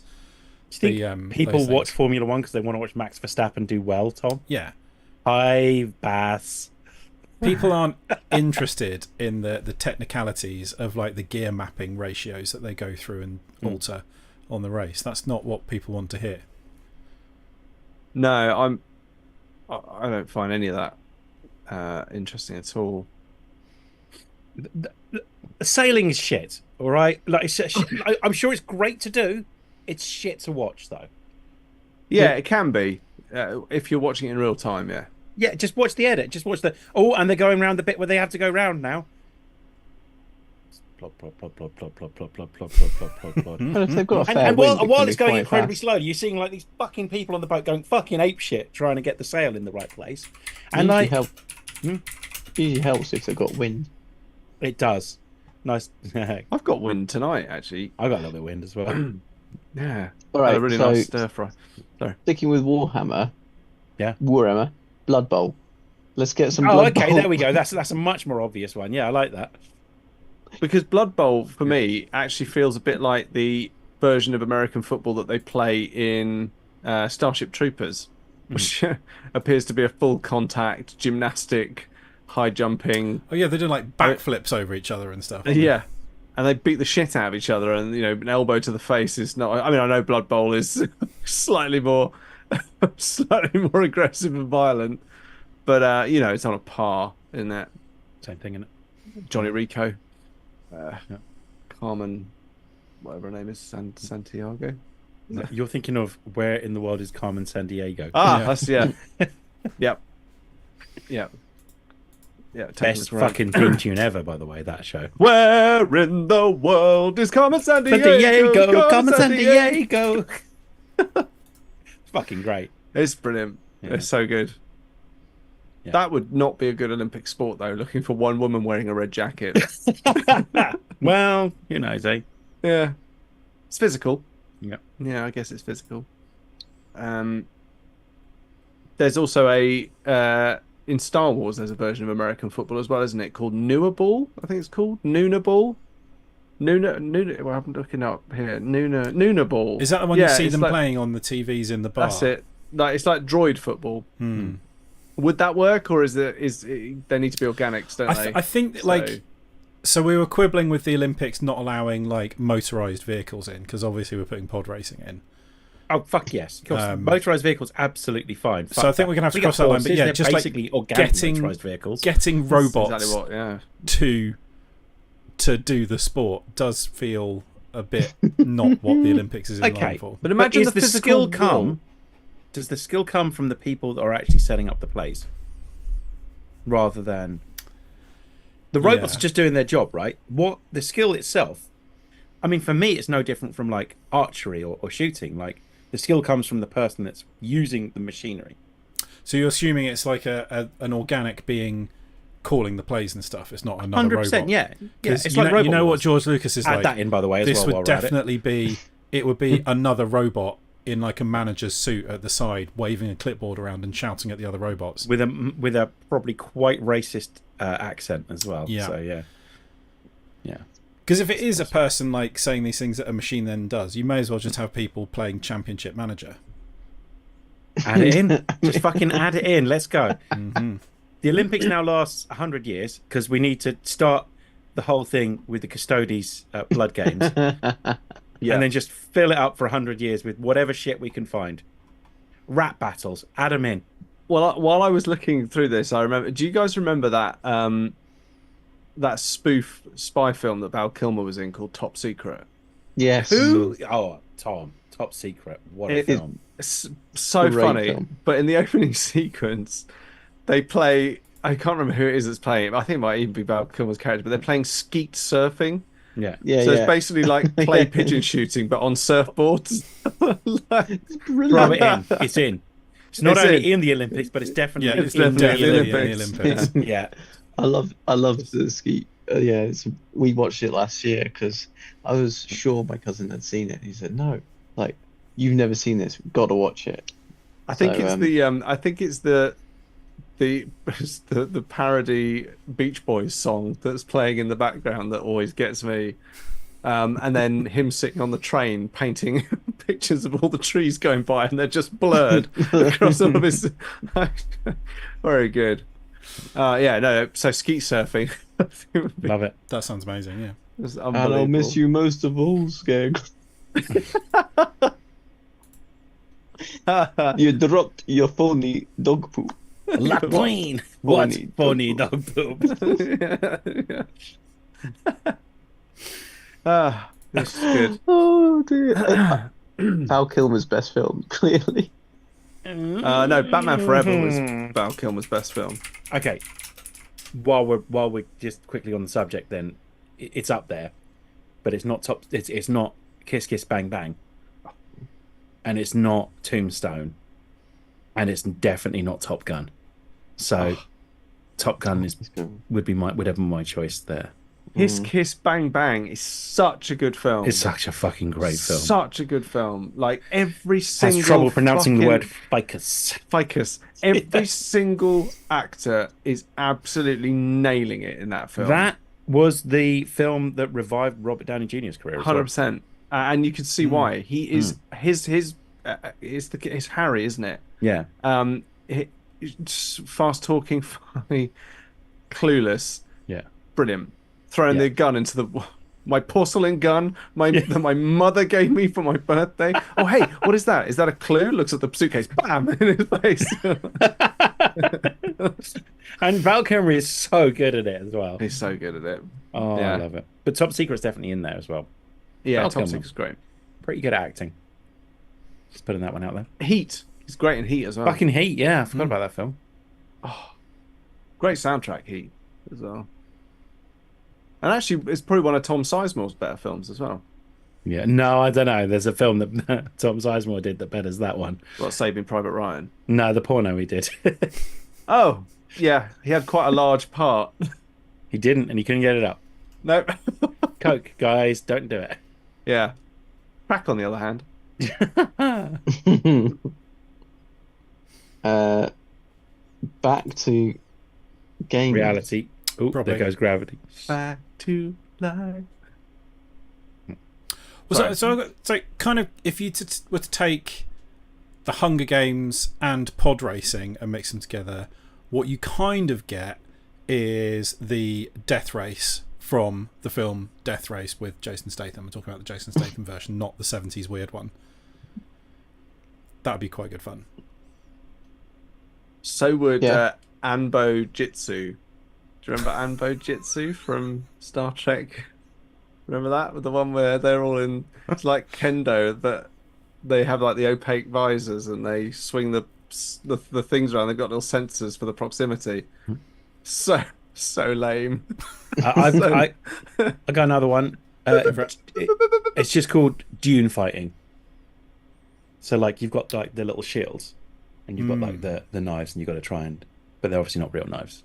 Do you think people watch Formula One because they want to watch Max Verstappen do well, Tom? Yeah. Hi, Bass. People aren't interested in the technicalities of like the gear mapping ratios that they go through and alter on the race. That's not what people want to hear. No, I don't find any of that interesting at all. The sailing is shit, all right? Like, I'm sure it's great to do. It's shit to watch, though. Yeah, it can be if you're watching it in real time. Yeah. Yeah, just watch the edit. Just watch the. Oh, and they're going around the bit where they have to go round now. Plop, plop, plop, plop, plop, plop, plop, plop, plop, plop, plop, plop. But if they've got a fair And wind, while can it's be going quite incredibly fast. slow, you're seeing like these fucking people on the boat going fucking apeshit trying to get the sail in the right place. And Usually like, help. Usually helps if they've got wind. it does. Nice. I I've got wind tonight, actually. got a little bit of wind as well. Yeah. All right, Had a really so nice stir fry. sticking with Warhammer. Yeah. Warhammer. Blood Bowl. Let's get some Oh, Blood okay, Bowl. there we go. That's a much more obvious one. Yeah, I like that. Because Blood Bowl, for me, actually feels a bit like the version of American football that they play in Starship Troopers, which appears to be a full contact, gymnastic, high jumping. Oh yeah, they're doing like backflips over each other and stuff. Yeah. And they beat the shit out of each other, and an elbow to the face is not. I mean, I know Blood Bowl is slightly more aggressive and violent, but it's on a par in that. Same thing, isn't it? Johnny Rico, Carmen, whatever her name is, Santiago. You're thinking of where in the world is Carmen Sandiego? That's yep. Best fucking theme tune ever, by the way. That show. Where in the world is Carmen Sandiego? Carmen Sandiego. Fucking great. It's brilliant. Yeah. It's so good. Yeah. That would not be a good Olympic sport, though. Looking for one woman wearing a red jacket. Well, who knows, eh? Yeah, it's physical. Yeah. Yeah, I guess it's physical. There's also in Star Wars, there's a version of American football as well, isn't it? Called Nooner Ball, I think it's called Nooner Ball. Nooner. Well, I'm looking up here. Nooner Ball. Is that the one you see it's them like, playing on the TVs in the bar? That's it. Like it's like droid football. Would that work, or they need to be organics? Don't they? I think so we were quibbling with the Olympics not allowing like motorized vehicles in because obviously we're putting pod racing in. Oh fuck yes! Of course, motorized vehicles absolutely fine. So I think we're gonna have to cross that line. But yeah, just basically like organic motorized vehicles. getting robots exactly what, to do the sport does feel a bit not what the Olympics is in line for. But imagine does the skill physical come? Does the skill come from the people that are actually setting up the plays, rather than the robots are just doing their job, right? What the skill itself? I mean, for me, it's no different from like archery or shooting. Like the skill comes from the person that's using the machinery. So you're assuming it's like an organic being calling the plays and stuff. It's not another 100%, robot. yeah. It's like you know what George Lucas is Add like. that in, by the way, as this well. would while we're at definitely be. It would be another robot in like a manager's suit at the side, waving a clipboard around and shouting at the other robots with a probably quite racist accent as well. Yeah. So yeah. Because if it is a person like saying these things that a machine then does, you may as well just have people playing Championship Manager. Add it in. Just fucking add it in. Let's go. The Olympics now lasts 100 years because we need to start the whole thing with the Custodes blood games, Yeah. and then just fill it up for 100 years with whatever shit we can find. Rap battles, add them in. Well, while I was looking through this, I remember. Do you guys remember that that spoof spy film that Val Kilmer was in called Top Secret? Yes. Who? Oh, Tom, Top Secret. What a It- film! It's so Great funny. film. But in the opening sequence, they play. I can't remember who it is that's playing it. I think it might even be Val Kilmer's character. But they're playing skeet surfing. Yeah. Yeah, So yeah. it's basically like clay pigeon shooting, but on surfboards. Like, Throw it in. It's in. It's not It's only in the Olympics, but it's definitely Yeah, it's in definitely the in the Olympics. Olympics. Yeah. I love the ski. Yeah, we watched it last year because I was sure my cousin had seen it. He said, "No, like you've never seen this. Got to watch it." I think So, it's the I think it's the parody Beach Boys song that's playing in the background that always gets me. And then him sitting on the train painting pictures of all the trees going by, and they're just blurred across all of his. Very good. Yeah, no. So skeet surfing. Love it. That sounds amazing. Yeah. It's And I'll miss unbelievable. you most of all, Skeg. You dropped your phony dog poop. La Queen. What's funny dog poop? Yeah. Ah, this is good. Oh dear. Val Kilmer's best film, clearly. No, Batman Forever was Val Kilmer's best film. Okay. While we're just quickly on the subject, then it's up there, but it's not top. It's not Kiss Kiss Bang Bang, and it's not Tombstone, and it's definitely not Top Gun. So, Top Gun would have been my choice there. Kiss Kiss Bang Bang is such a good film. It's such a fucking great film. Such a good film. Like every single Has trouble pronouncing the word fucking- ficus. ficus. Every single actor is absolutely nailing it in that film. That was the film that revived Robert Downey Jr.'s career. As well. 100%. And you can see why. He is his Harry, isn't it? Yeah. He's fast talking, funny, clueless, Yeah. brilliant. Throwing Yeah. the gun into my porcelain gun that my mother gave me for my birthday. Oh, hey, what is that? Is that a clue? Looks at the suitcase, bam, in his face. And Val Kilmer is so good at it as well. He's so good at it. Oh, Yeah. I love it. But Top Secret's definitely in there as well. Yeah, Val Top Kilmer. Secret's great. Pretty good at acting. Just putting that one out there. Heat. He's great in Heat as well. Fucking Heat, yeah. I forgot about that film. Great soundtrack, Heat, as well. And actually, it's probably one of Tom Sizemore's better films as well. Yeah. No, I don't know. There's a film that Tom Sizemore did that betters that one. What, Saving Private Ryan? No, the porno he did. Oh, yeah. He had quite a large part. He didn't, and he couldn't get it up. No. Coke, guys, don't do it. Yeah. Crack, on the other hand. Back to games. Reality. Oh, Probably. there goes gravity. Back to life. Well, so kind of, if you were to take the Hunger Games and pod racing and mix them together, what you kind of get is the death race from the film Death Race with Jason Statham. I'm talking about the Jason Statham version, not the 70s weird one. That would be quite good fun. So would Yeah. Anbo Jitsu. Do you remember Anbo Jitsu from Star Trek? Remember that? With the one where they're all in, it's like kendo, but they have like the opaque visors and they swing the things around. They've got little sensors for the proximity. So lame. I got another one. It's just called dune fighting. So like you've got like the little shields, and you've got like the knives, and you've got to try and, but they're obviously not real knives.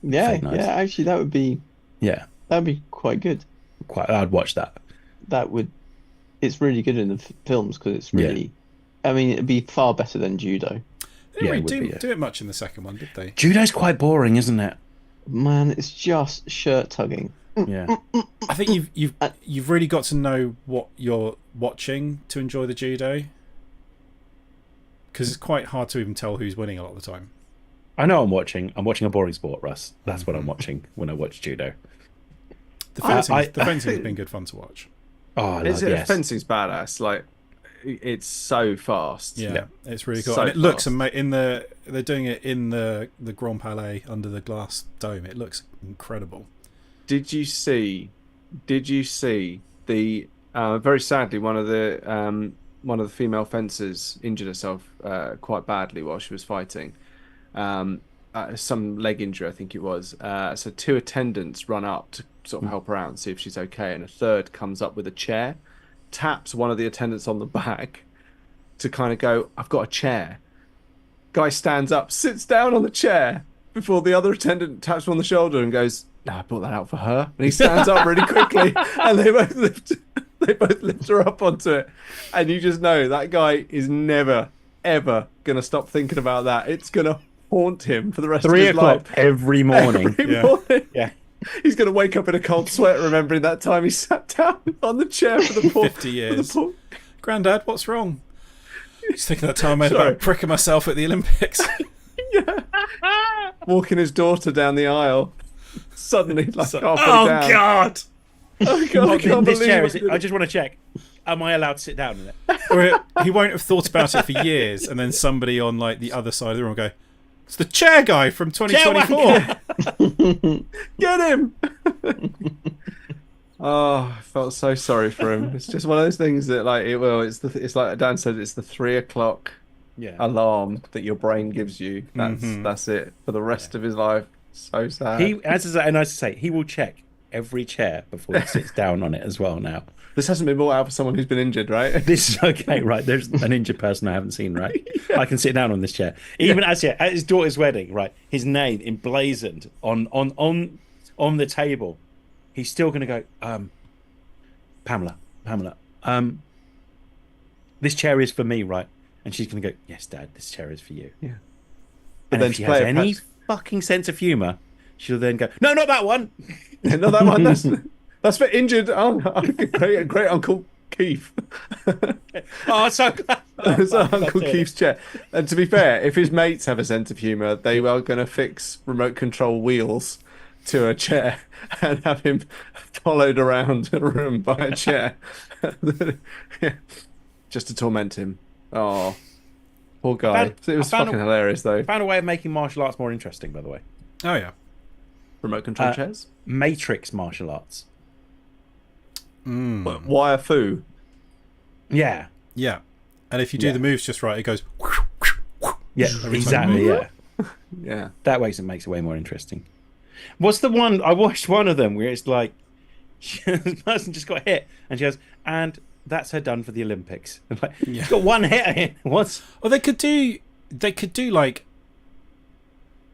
Yeah, Fake knives. yeah. Actually, that'd be quite good. I'd watch that. That would. It's really good in the films because it's really. I mean, it'd be far better than judo. They didn't Yeah, it really would be, yeah. do it much in the second one, did they? Judo's quite boring, isn't it? Man, it's just shirt tugging. Yeah. I think you've really got to know what you're watching to enjoy the judo, because it's quite hard to even tell who's winning a lot of the time. I know I'm watching a boring sport, Russ. That's what I'm watching when I watch judo. The fencing has been good fun to watch. Oh, fencing's badass. Like, it's so fast. Yeah, it's really cool. So And it looks fast. they're doing it in the Grand Palais under the glass dome. It looks incredible. Did you see the very sadly one of the female fencers injured herself quite badly while she was fighting. Some leg injury, I think it was. So 2 attendants run up to sort of help her out and see if she's okay, and a third comes up with a chair, taps one of the attendants on the back to kind of go, "I've got a chair." Guy stands up, sits down on the chair before the other attendant taps him on the shoulder and goes, "No, I brought that out for her." And he stands up really quickly, and they both lift her up onto it, and you just know that guy is never ever gonna stop thinking about that. It's gonna haunt him for the rest of 3 his life. o'clock every morning. Every morning. Yeah. He's gonna wake up in a cold sweat remembering that time he sat down on the chair for the poor 50 years. For the poor... Granddad, what's wrong? Just thinking that time I made Sorry. about pricking myself at the Olympics. Walking his daughter down the aisle. Suddenly, like halfway Oh down. God! Oh God! I can't This believe chair, I is it? did I it. just want to check. Am I allowed to sit down in it? Or he won't have thought about it for years, and then somebody on like the other side of the room will go, "It's the chair guy from 2024." Get him! Oh, I felt so sorry for him. It's just one of those things that, like, it's like Dan said, it's the 3 o'clock Yeah. alarm that your brain gives you. That's it for the rest of his life. So sad. As I say, he will check every chair before he sits down on it as well now. This hasn't been brought out for someone who's been injured, right? This is okay, right? There's an injured person I haven't seen, right? I can sit down on this chair. Even at his daughter's wedding, right? His name emblazoned on the table. He's still going to go, Pamela, this chair is for me, right? And she's going to go, "Yes, Dad, this chair is for you." Yeah. But then then to she play has it any perhaps- fucking sense of humour, she'll then go, "No, not that one." No, that one. That's for injured. Oh, great Uncle Keith. Oh, so glad. It's Uncle That's it. Keith's chair. And to be fair, if his mates have a sense of humour, they are going to fix remote control wheels to a chair and have him followed around a room by a chair. Yeah. Just to torment him. Oh, poor guy. It was fucking hilarious, though. Found a way of making martial arts more interesting, by the way. Oh yeah. Remote control chairs? Matrix martial arts. Wire foo. Yeah. Yeah. And if you do the moves just right, it goes. Yeah, exactly. Yeah. Yeah. That makes it way more interesting. What's the one? I watched one of them where it's like, the person just got hit, and she goes, "And that's her done for the Olympics." I'm like, Yeah. got one hit in. What? Or they could do like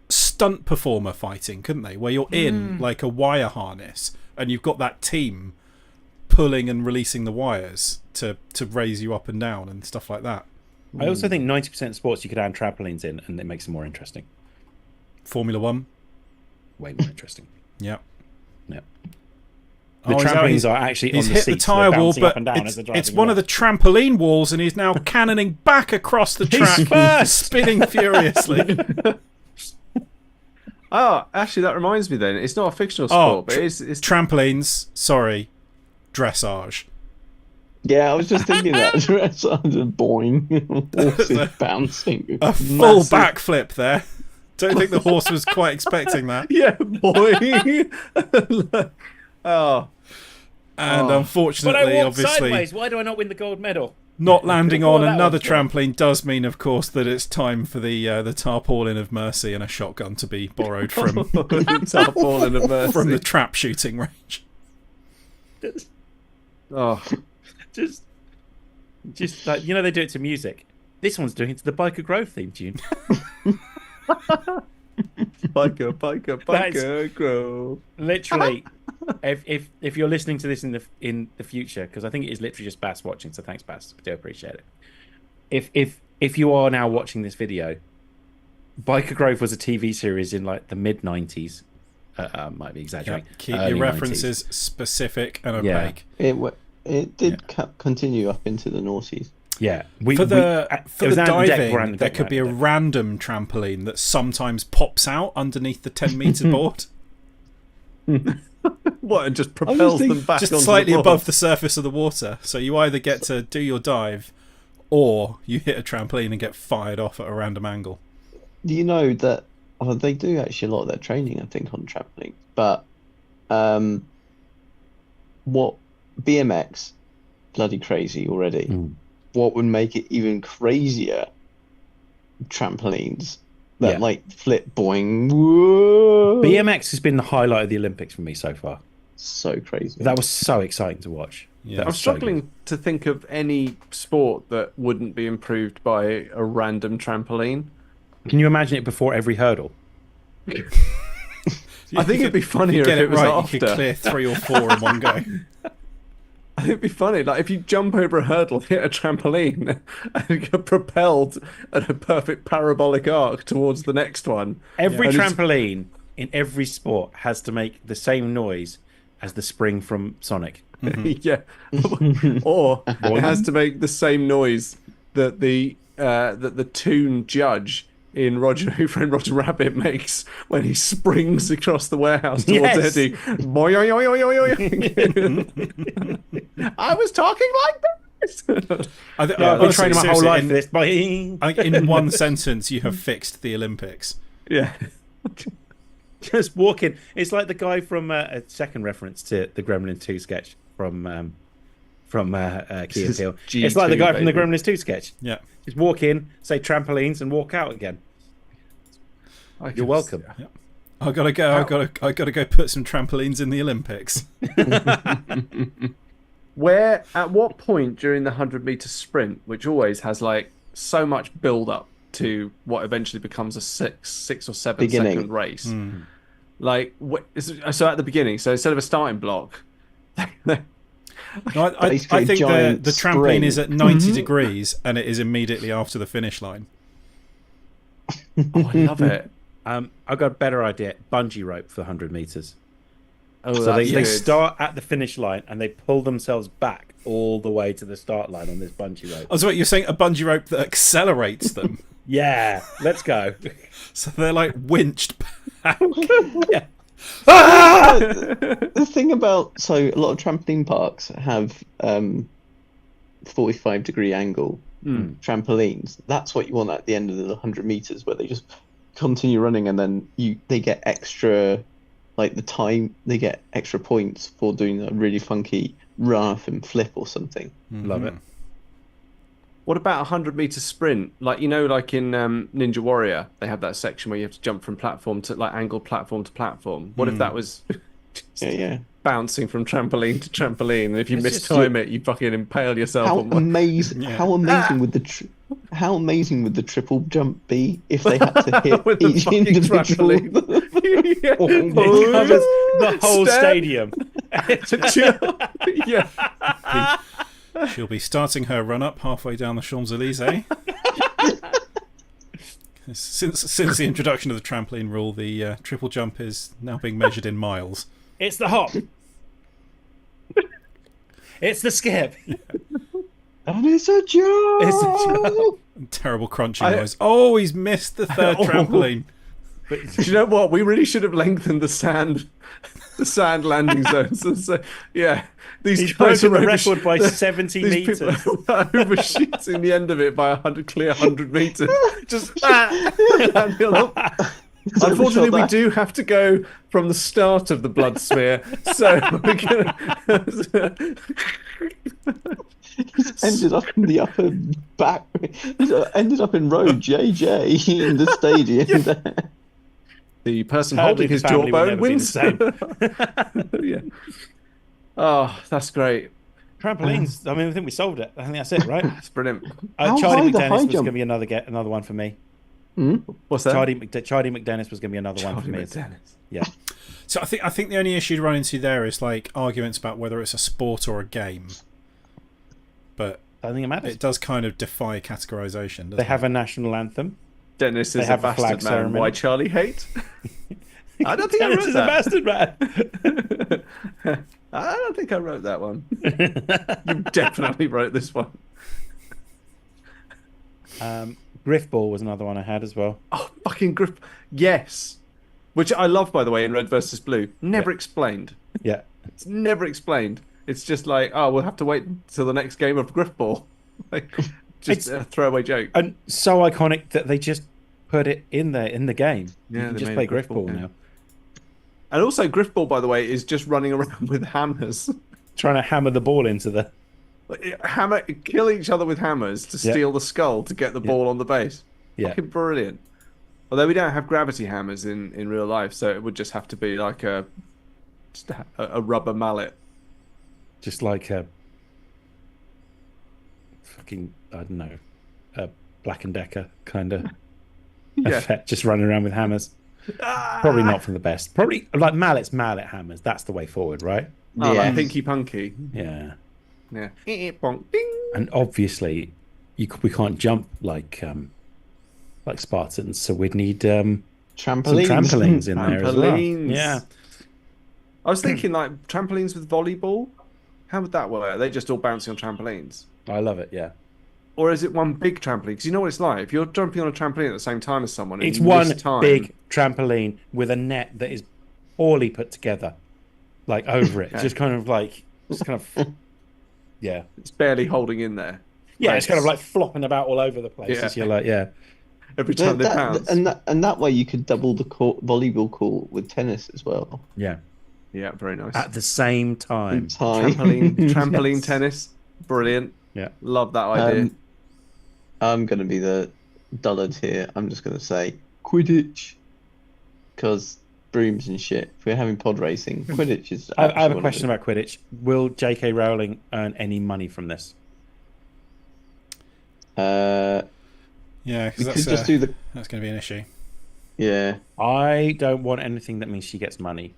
stunt performer fighting, couldn't they? Where you're in like a wire harness and you've got that team pulling and releasing the wires to raise you up and down and stuff like that. I also think 90% of sports you could add trampolines in, and it makes them more interesting. Formula One. Way more interesting. Yeah. Yeah. The Oh, trampolines are actually He's on the hit the seats, so they're tyre wall, bouncing up but and down as they're it's driving one of away. the trampoline walls, and he's now cannoning back across the track, first! spinning furiously. Oh, actually, that reminds me then. It's not a fictional sport, but it's trampolines. Sorry, dressage. Yeah, I was just thinking that. Dressage, boing, horses bouncing. A full Massive. backflip there. Don't think the horse was quite expecting that. yeah, boy. Oh, And But I unfortunately, walked obviously, sideways. Why do I not win the gold medal? not landing Well, on that another one's gone. trampoline does mean, of course, that it's time for the tarpaulin of mercy and a shotgun to be borrowed from tarpaulin of mercy. from the trap shooting range. Oh, Just like, you know, they do it to music. This one's doing it to the Biker Grove theme tune. biker, grow. Literally, if you're listening to this in the future, because I think it is literally just Bass watching, so thanks, Bass. I do appreciate it. If you are now watching this video, Biker Grove was a TV series in like the mid '90s. Might be exaggerating. Keep Early your references 90s. specific and Yeah. opaque. It did continue up into the noughties. Yeah, For the it was Ant and Dec diving, were Ant and there Dec could were be a Ant and Dec. random trampoline that sometimes pops out underneath the 10-meter board. What, and just was propels thinking- them back Just onto slightly the floor? above the surface of the water. So you either get to do your dive, or you hit a trampoline and get fired off at a random angle. Do you know that they do actually a lot of their training, I think, on trampoline. But what BMX, bloody crazy already. What would make it even crazier? Trampolines that Yeah. like flip, boing. Whoa. BMX has been the highlight of the Olympics for me so far. So crazy. That was so exciting to watch. Yeah. That I'm was so good. struggling to think of any sport that wouldn't be improved by a random trampoline. Can you imagine it before every hurdle? I think it'd be funnier Get if it it was right. after. You could clear 3 or 4 in one go. I think it'd be funny, like if you jump over a hurdle, hit a trampoline, and get propelled at a perfect parabolic arc towards the next one. Every And it's- trampoline in every sport has to make the same noise as the spring from Sonic. Yeah, or it has to make the same noise that the toon judge in Roger Who Framed Roger Rabbit makes when he springs across the warehouse towards Yes. Eddie. I was talking like this. I think, I've been honestly, training my whole seriously, life in, for this. Bye. I think in one sentence you have fixed the Olympics. Yeah. Just walking. It's like the guy from a second reference to the Gremlin 2 sketch from Key and is Peele. G2, It's like the guy from the baby. Gremlins 2 sketch. Yeah. Just walk in, say trampolines, and walk out again. You're welcome. I gotta go. I gotta go put some trampolines in the Olympics. Where, at what point during the 100-meter sprint, which always has like so much build up to what eventually becomes a 6 or 7 Beginning. second race, like so at the beginning, so instead of a starting block, No, I Basically a think giant the trampoline spring. is at 90 degrees and it is immediately after the finish line. oh, I love it. I've got a better idea. Bungee rope for the 100 meters. Oh, So they good. start at the finish line and they pull themselves back all the way to the start line on this bungee rope. Oh, so what, you're saying a bungee rope that accelerates them? Yeah, let's go. So they're like winched back. Yeah. The thing about a lot of trampoline parks have 45-degree angle trampolines. That's what you want at the end of the 100 meters, where they just continue running, and then they get extra, like the time they get extra points for doing a really funky run off and flip or something. Love it. What about a 100-meter sprint? Like, you know, like in Ninja Warrior, they have that section where you have to jump from platform to like angled platform to platform. What if that was just Yeah. bouncing from trampoline to trampoline, and if you It's just- mistime it, you fucking impale yourself How on one? amazing! Yeah. How amazing would how amazing would the triple jump be if they had to hit With the each fucking individual? Yeah. It covers the whole Step. stadium. Yeah. She'll be starting her run up halfway down the Champs Elysees. Since the introduction of the trampoline rule, the triple jump is now being measured in miles. It's the hop. It's the skip. And it's a joke. It's a joke. Terrible crunching noise. Oh, he's missed the third trampoline. Do you know what? We really should have lengthened the sand landing zones. So, yeah, these He's guys broken are the over- record by 70 these meters. people are overshooting the end of it by 100 meters. Just landing on- Unfortunately, we do have to go from the start of the blood smear. So we're gonna. Ended up in the upper back. Ended up in row JJ in the stadium. There. The person Sadly, holding his the family will jawbone never be the wins. Yeah. Oh, that's great. Trampolines. I mean, I think we solved it. I think that's it, right? That's brilliant. How Charlie high the high McDennis was jump? going to be another one for me. What's that? Charlie McDennis was going to be another one for me. Dennis. Yeah. So I think the only issue to run into there is like arguments about whether it's a sport or a game. But I don't think it matters. it does kind of defy categorization. Doesn't They have a national anthem. Dennis They is a have a flag bastard man. ceremony. Why Charlie hate? I don't think I Dennis wrote is that. a bastard man. I don't think I wrote that one. You definitely wrote this one. Griffball was another one I had as well. Oh, fucking grip. Yes. Which I love, by the way, in Red versus Blue. Never explained. Yeah. It's never explained. It's just like, oh, we'll have to wait until the next game of Griffball. Like, just a throwaway joke. And so iconic that they just put it in there in the game. Yeah, You can they just made play a Griffball Griffball game. now. And also, Griffball, by the way, is just running around with hammers. Trying to hammer the ball into the. Kill each other with hammers to Yeah. steal the skull to get the ball on the base. Yeah. Fucking brilliant. Although we don't have gravity hammers in real life, so it would just have to be like just a rubber mallet. Just like a. Fucking, I don't know. A Black and Decker kind of Yeah. effect. Just running around with hammers. Probably not for the best. Probably like mallet hammers. That's the way forward, right? Oh, Yeah. like Pinky Punky. Yeah. Yeah. Bonk, ding. And obviously, we can't jump like Spartans, so we'd need some Trampolines. trampolines in there as well. Trampolines. Yeah. I was thinking like trampolines with volleyball. How would that work? Are they just all bouncing on trampolines? I love it. Yeah. Or is it one big trampoline? Because you know what it's like. If you're jumping on a trampoline at the same time as someone, and It's you one miss time, big trampoline with a net that is poorly put together, like over it. Okay. Just kind of yeah. It's barely holding in there. Yeah, it's kind of like flopping about all over the place. Yeah. As you're like, yeah. Every time they bounce. And that way you could double the volleyball court with tennis as well. Yeah. Yeah, very nice. At the same time. Trampoline Yes. tennis, brilliant. Yeah. Love that idea. I'm going to be the dullard here. I'm just going to say Quidditch. Because brooms and shit. If we're having pod racing, Quidditch is. I have a actually question about Quidditch. Will J.K. Rowling earn any money from this? Yeah, Yeah, we because could just do the. that's going to be an issue. Yeah. I don't want anything that means she gets money.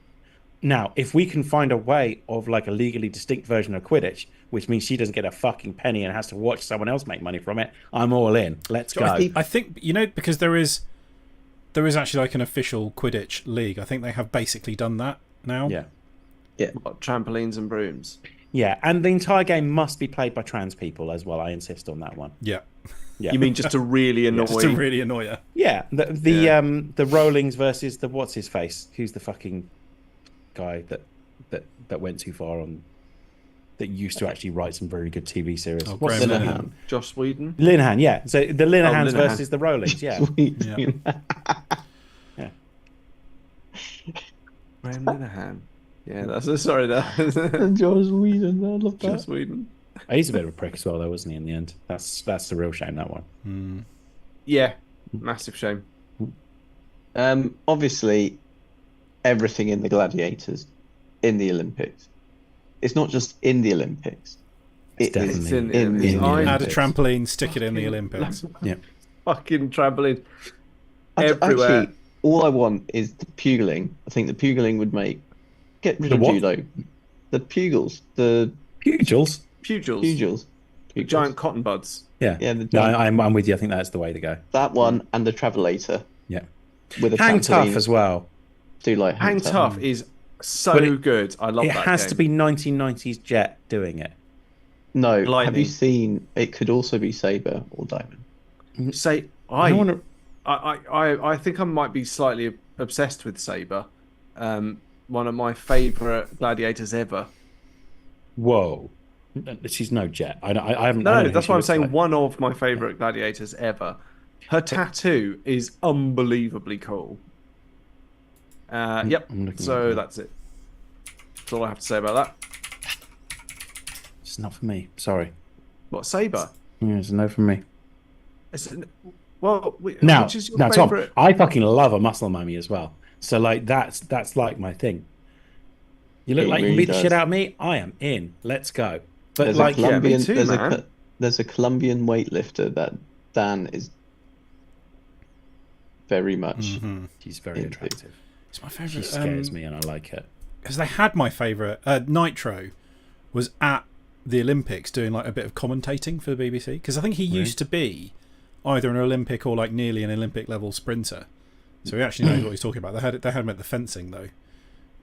Now, if we can find a way of like a legally distinct version of Quidditch, which means she doesn't get a fucking penny and has to watch someone else make money from it, I'm all in. Let's go. I think because there is actually like an official Quidditch league. I think they have basically done that now. Yeah. What, trampolines and brooms. Yeah, and the entire game must be played by trans people as well. I insist on that one. Yeah. Yeah. You mean just to really annoy? Just to really annoy her. Yeah, the Rowlings versus the what's his face? Who's the fucking guy that went too far on? That used to actually write some very good TV series. Oh, What's Graham his name? Linehan. Josh Whedon. Linehan, yeah. So the Linehans Linehan. versus the Rowlings, yeah. Sweet. Yeah. Graham Linehan. Yeah, that's sorry. That Josh Whedon. I love that. Josh Whedon. He's a bit of a prick as well, though, wasn't he? In the end, that's the real shame. That one. Mm. Yeah, massive shame. Obviously, everything in the gladiators in the Olympics. It's not just in the Olympics. It's It is definitely in his the eyes. Add a Olympics. trampoline, stick it in the Olympics. Yeah. Fucking trampoline Actually, everywhere. all I want is the pugling. I think the pugling would get rid The of what? judo. The pugils. The Pugils. Pugils. pugils. Giant cotton buds. Yeah. Yeah, No, I'm with you. I think that's the way to go. that one and the travelator. Yeah. With a Hang trampoline. tough as well. Do like Hang Tough is so But it- good. I love It that has game. to be 1990s Jet doing it. No, have Lightning. you seen? It could also be Saber or Diamond. Say I don't wanna- I think I might be slightly obsessed with Saber. One of my favourite gladiators ever. Whoa. She's no Jet. I haven't. I don't know No, who that's she why I'm looks saying like. one of my favourite gladiators ever. Her tattoo is unbelievably cool. Yep. I'm looking So at it. that's it. That's all I have to say about that. It's not for me. Sorry. What, Saber? Yeah, it's a no for me. Well, Now, which is your now, Tom, favourite? I fucking love a muscle mummy as well. So like that's like my thing. You look It like you really can beat the does. shit out of me. I am in. Let's go. But There's like, a Colombian. me too, there's man. there's a Colombian weightlifter that Dan is very much. Mhm. she's very Yeah, attractive. It's my She favourite. scares me, and I like it. Because they had my favourite. Nitro was at the Olympics doing like a bit of commentating for the BBC. Because I think he used to be either an Olympic or like nearly an Olympic level sprinter. So he actually knows what he's talking about. They had him at the fencing though.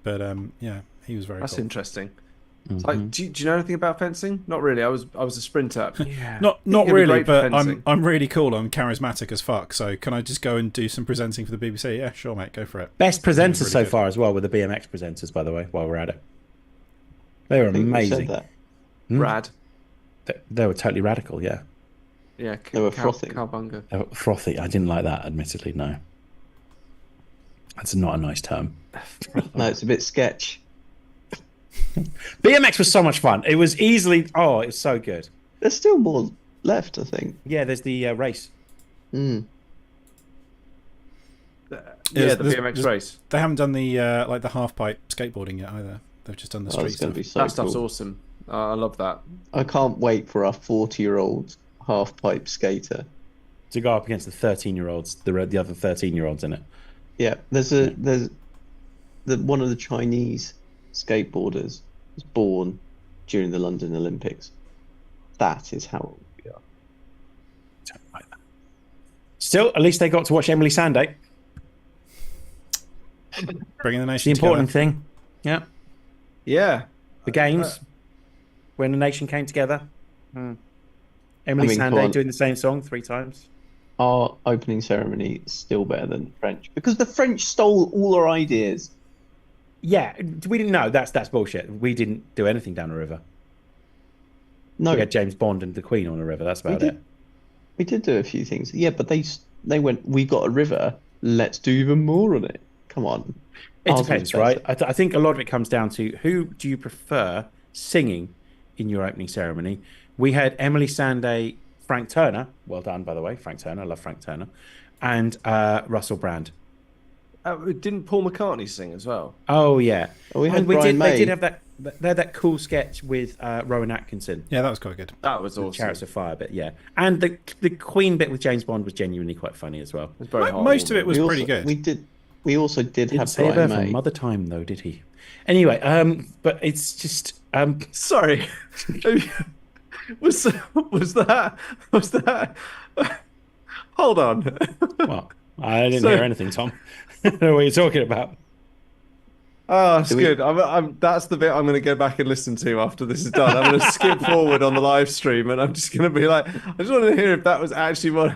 But yeah, he was very That's cool. interesting. Mhm. Like, do you know anything about fencing? Not really. I was a sprinter. Yeah. Not You'd be really, great for but fencing. I'm really cool. I'm charismatic as fuck. So can I just go and do some presenting for the BBC? Yeah, sure, mate. Go for it. Best presenters really so good. far as well with the BMX presenters, by the way. While we're at it, They were I think we said amazing. that. Rad. They were totally radical. Yeah, Yeah, They were frothing. Cowabunga. they were frothy. I didn't like that. Admittedly, no. That's not a nice term. No, it's a bit sketch. BMX was so much fun. It was easily. Oh, it was so good. There's still more left, I think. Yeah, there's the race. Mm. Yeah, There's- the there's- BMX there's- race. They haven't done the like the half pipe skateboarding yet either. They've just done the Oh, street it's going stuff. to be so That stuff's cool. awesome. I love that. I can't wait for our 40-year-old half-pipe skater. To go up against the 13-year-olds, the other 13-year-olds in it. Yeah, there's one of the Chinese skateboarders was born during the London Olympics. That is how old we are. Don't like that. Still, at least they got to watch Emily Sandé. Bringing the The nation important together. thing. Yeah, Yeah. the games when the nation came together. Emily I mean, come Sandé on. doing the same song 3 times. Our opening ceremony is still better than the French because the French stole all our ideas. Yeah, we didn't know. That's bullshit. We didn't do anything down the river. No, We had James Bond and the Queen on the river. That's about did. it. we did do a few things. Yeah, but they went, we got a river, let's do even more on it. Come on. It Ours was depends, better. right? I think a lot of it comes down to who do you prefer singing in your opening ceremony. We had Emily Sandé, Frank Turner. Well done, by the way, Frank Turner. I love Frank Turner. And Russell Brand. Didn't Paul McCartney sing as well? Oh, yeah. Oh, we had And Brian they May. did have that. They had that cool sketch with Rowan Atkinson. Yeah, that was quite good. That was The awesome. Chariots of Fire bit, yeah. And the Queen bit with James Bond was genuinely quite funny as well. It was very Most of it heartwarming. was We pretty also- good. We also did Didn't have say a Brian verb from May. Mother Time though, did he? Anyway, but it's just Sorry. was that? Hold on. well, I didn't So- hear anything, Tom. I don't know what you're talking about. Oh, it's Do we- good. That's the bit I'm going to go back and listen to after this is done. I'm going to skip forward on the live stream, and I'm just going to be like, I just want to hear if that was actually what.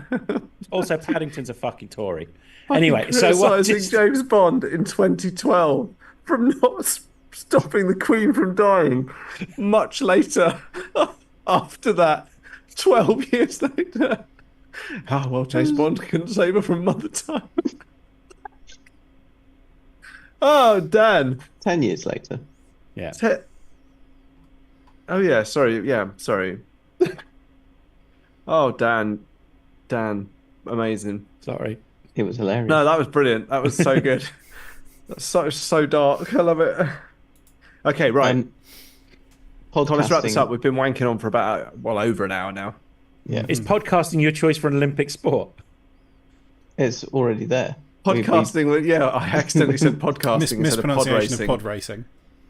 Also, Paddington's a fucking Tory. Anyway, so what? Criticising James Bond in 2012 from not stopping the Queen from dying. Much later, after that, 12 years later. Oh well, James Bond couldn't save her from Mother Time. Oh, Dan. 10 years later. Yeah. Oh yeah, sorry. Yeah, sorry. Oh, Dan, amazing. Sorry. It was hilarious. No, that was brilliant. That was so good. That's so dark. I love it. Okay, right. Tom, let's wrap this podcasting- up. We've been wanking on for about over an hour now. Yeah, Is podcasting your choice for an Olympic sport? it's already there. We- Podcasting, yeah, I accidentally said podcasting instead of pod Mispronunciation racing. of pod racing.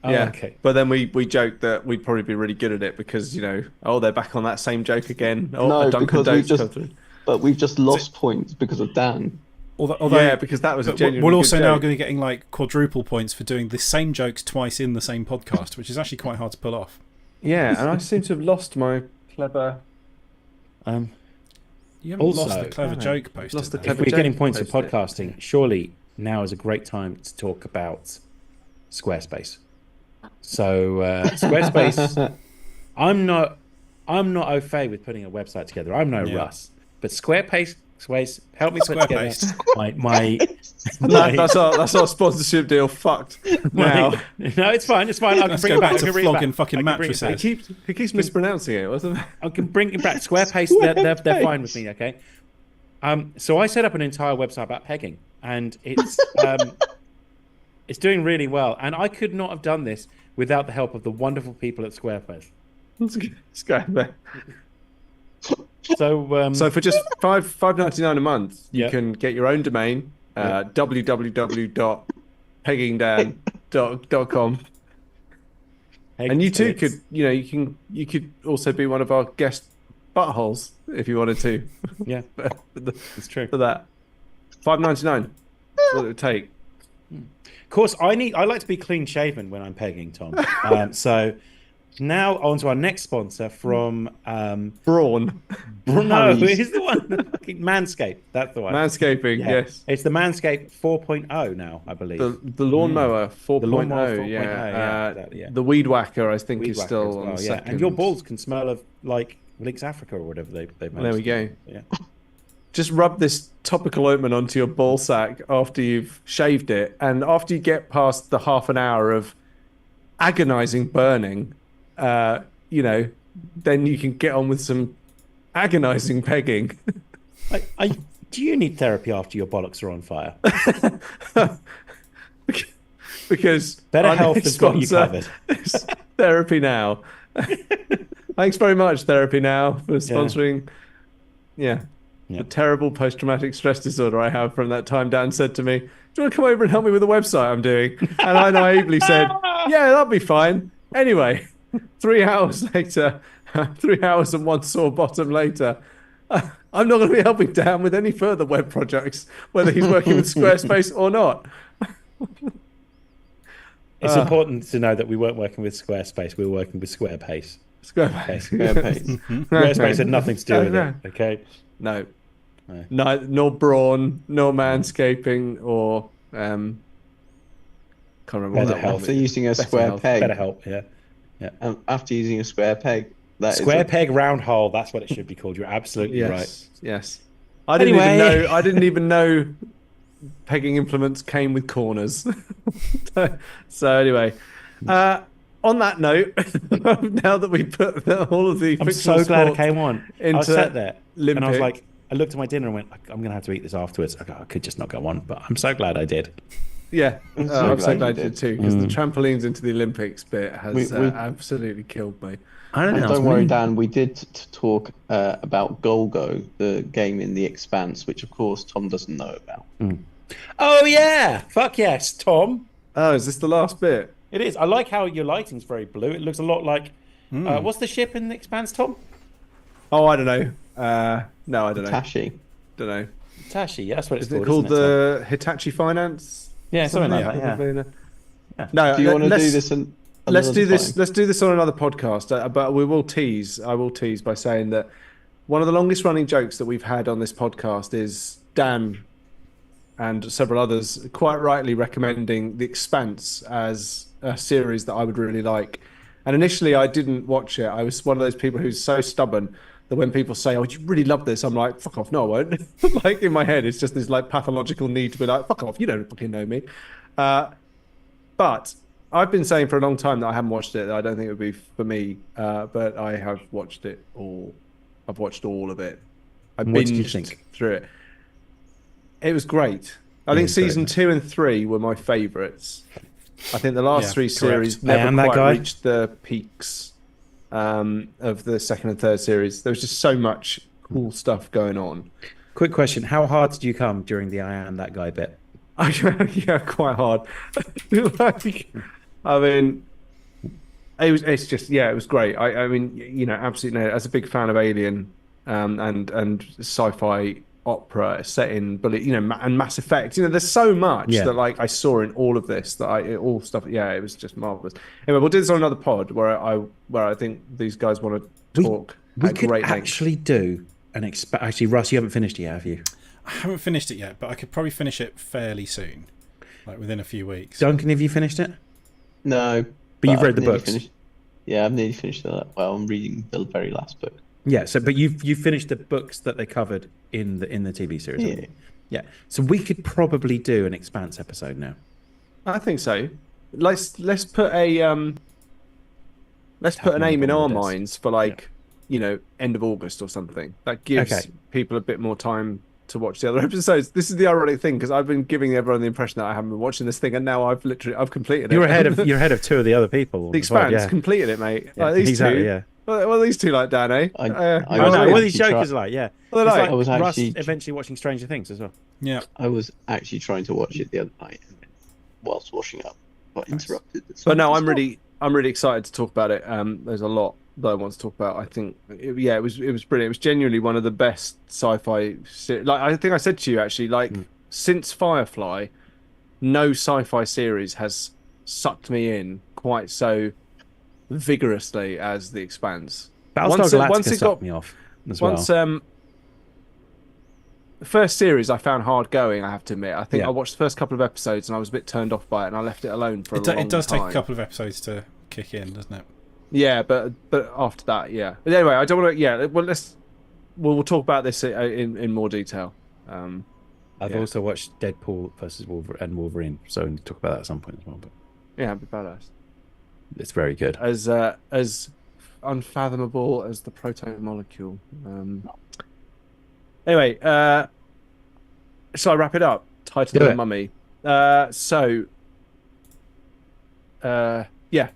Yeah, Oh, okay. but then we joked that we'd probably be really good at it because they're back on that same joke again. Oh, No, a Duncan because we've Dote's just- come through. But we've just lost points because of Dan. Although, Yeah, because that was a but genuine. we're also now joke. going to be getting like quadruple points for doing the same jokes twice in the same podcast, which is actually quite hard to pull off. Yeah, and I seem to have lost my clever. You haven't Also- lost the clever joke posted. Lost the though. If clever we're joke getting points for posted. podcasting, surely now is a great time to talk about Squarespace. So Squarespace, I'm not au fait with putting a website together. I'm no Yeah. Russ, but Squarespace, help me put together Squarespace. my That's our sponsorship deal fucked now. No, it's fine. It's fine. I can Let's bring go it back back. to I can bring it flogging back. fucking I can bring it back. mattresses. He keeps mispronouncing it, wasn't it? I can bring it back. Squarespace, they're fine with me, okay? So I set up an entire website about pegging, and it's doing really well. And I could not have done this without the help of the wonderful people at Squarespace. Let's go there. So, So for just $5.99 a month, you Yeah. can get your own domain, www.peggingdan.com. And you too could, you could also be one of our guest buttholes if you wanted to. Yeah, for it's true. that, $5.99. That's what it would take. Of course, I like to be clean shaven when I'm pegging, Tom. So Now on to our next sponsor from Brawn. no, Harry's. it's the one, fucking Manscaped. That's the one. Manscaping, Yeah. yes. It's the Manscaped 4.0 now, I believe. The lawnmower 4.0, The lawnmower 4.0, yeah. exactly, yeah. The weed whacker, I think, Weed is whacker still as well, on yeah. second. And your balls can smell of like Lynx Africa or whatever they've There we go. Yeah. Just rub this topical ointment onto your ball sack after you've shaved it, and after you get past the half an hour of agonizing burning, you know, then you can get on with some agonizing pegging. Do you need therapy after your bollocks are on fire? Because Better our Health next has got you sponsor covered. is Therapy Now. Thanks very much, Therapy Now, for sponsoring. Yeah. The terrible post-traumatic stress disorder I have from that time Dan said to me, "Do you want to come over and help me with the website I'm doing?" And I naively said, "Yeah, that'll be fine." Anyway, 3 hours later, 3 hours and one sore bottom later, I'm not going to be helping Dan with any further web projects, whether he's working with Squarespace or not. It's important to know that we weren't working with Squarespace. We were working with Squarepace. Squarespace. Squarespace had nothing to do with it. Okay. No. Nor Brawn, nor Manscaping, or can't remember what Better that Health. was. After using a square Health. peg. Better help. Yeah. After using a square peg. That Square is peg, round hole. That's what it should be called. You're absolutely right. Yes. I didn't even Anyway. know. I didn't even know pegging implements came with corners. So anyway, on that note, now that we put all of the, I'm fictional so glad I sports came on. I into was sat there and I was Olympic. like, I looked at my dinner and went, I'm going to have to eat this afterwards. I could just not go on, but I'm so glad I did. Yeah, I'm so glad you you did too, because the trampolines into the Olympics bit has absolutely killed me. I don't And know. don't worry, Dan. We did talk about Golgo, the game in The Expanse, which of course Tom doesn't know about. Oh, yeah. Fuck yes, Tom. Oh, is this the last bit? It is. I like how your lighting's very blue. It looks a lot like. What's the ship in The Expanse, Tom? Oh, I don't know. No, I don't know. Tashi. Don't know. Tashi. Yeah, that's what it's Is it called. called the Hitachi Finance? Yeah, something like that. Yeah. No, Do you want to let's- do this? Let's do this. Time? Let's do this on another podcast. But we will tease. I will tease by saying that one of the longest running jokes that we've had on this podcast is Dan and several others quite rightly recommending The Expanse as a series that I would really like. And initially, I didn't watch it. I was one of those people who's so stubborn that when people say, "Oh, you really love this," I'm like, "Fuck off, no, I won't." Like in my head, it's just this like pathological need to be like, "Fuck off, you don't fucking know me." But I've been saying for a long time that I haven't watched it. That I don't think it would be for me. But I have watched it all. I've watched all of it. I What did you binged think? through it. It was great. I think season 2 and 3 were my favourites. I think the last three series correct. I never am that quite guy. reached the peaks of the second and third series. There was just so much cool stuff going on. Quick question: how hard did you come during the "I am that guy" bit? Yeah, quite hard. Like, I mean, it's just, yeah, it was great. I mean, you know, absolutely. No, as a big fan of Alien and sci-fi opera set in, but you know, and Mass Effect. You know, there's so much that like I saw in all of this that all stuff. Yeah, it was just marvelous. Anyway, we'll do this on another pod where I think these guys want to talk. We at could great length. actually do an actually, Russ, you haven't finished it yet, have you? I haven't finished it yet, but I could probably finish it fairly soon, like within a few weeks. Duncan, have you finished it? No. But you've read I've the nearly books. finished- Yeah, I've nearly finished that. Well, I'm reading the very last book. Yeah. So, but you've finished the books that they covered in the TV series. haven't Yeah. you? Yeah. So we could probably do an Expanse episode now. I think so. Let's put a let's put an Happening aim in on our the desk. minds for like you know end of August or something. That gives Okay. people a bit more time to watch the other episodes. This is the ironic thing because I've been giving everyone the impression that I haven't been watching this thing, and now I've completed it. You're ahead of two of the other people. The as well, Expanse yeah. completed it, mate. Yeah, Like these exactly, two. yeah. Well, these two like Dan, eh? I I was know. actually What are these try- jokers like? Yeah. Well, It's they're like like- I was Russ actually- eventually watching Stranger Things as well. Yeah. I was actually trying to watch it the other night, and then whilst washing up, got interrupted. But no, I'm really excited to talk about it. There's a lot that I want to talk about. I think, it was brilliant. It was genuinely one of the best sci-fi. Like I think I said to you actually, like since Firefly, no sci-fi series has sucked me in quite so vigorously as The Expanse. Battlestar once Galactica it got sucked me off as well. once the first series I found hard going, I have to admit. I think Yeah. I watched the first couple of episodes and I was a bit turned off by it, and I left it alone for a long time. It does take a couple of episodes to kick in, doesn't it? Yeah, but after that, yeah. But anyway, I don't want to. Yeah, well, we'll talk about this in more detail. I've also watched Deadpool versus Wolverine, so we'll talk about that at some point as well. But Yeah, it'd be badass. it's very good. As unfathomable as the proton molecule. Anyway, shall I wrap it up? Titan Do of the it. Mummy. Yeah.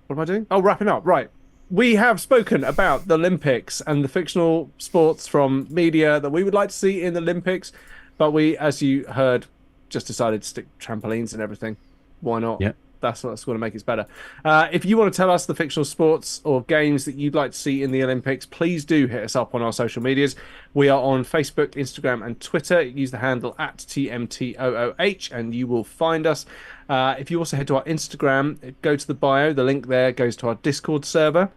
What am I doing? Oh, wrapping up. Right. We have spoken about the Olympics and the fictional sports from media that we would like to see in the Olympics, but we, as you heard, just decided to stick trampolines and everything. Why not? Yeah. That's what's going to make it better. If you want to tell us the fictional sports or games that you'd like to see in the Olympics, please do hit us up on our social medias. We are on Facebook, Instagram, and Twitter. Use the handle @TMTOOH, and you will find us. If you also head to our Instagram, go to the bio. The link there goes to our Discord server.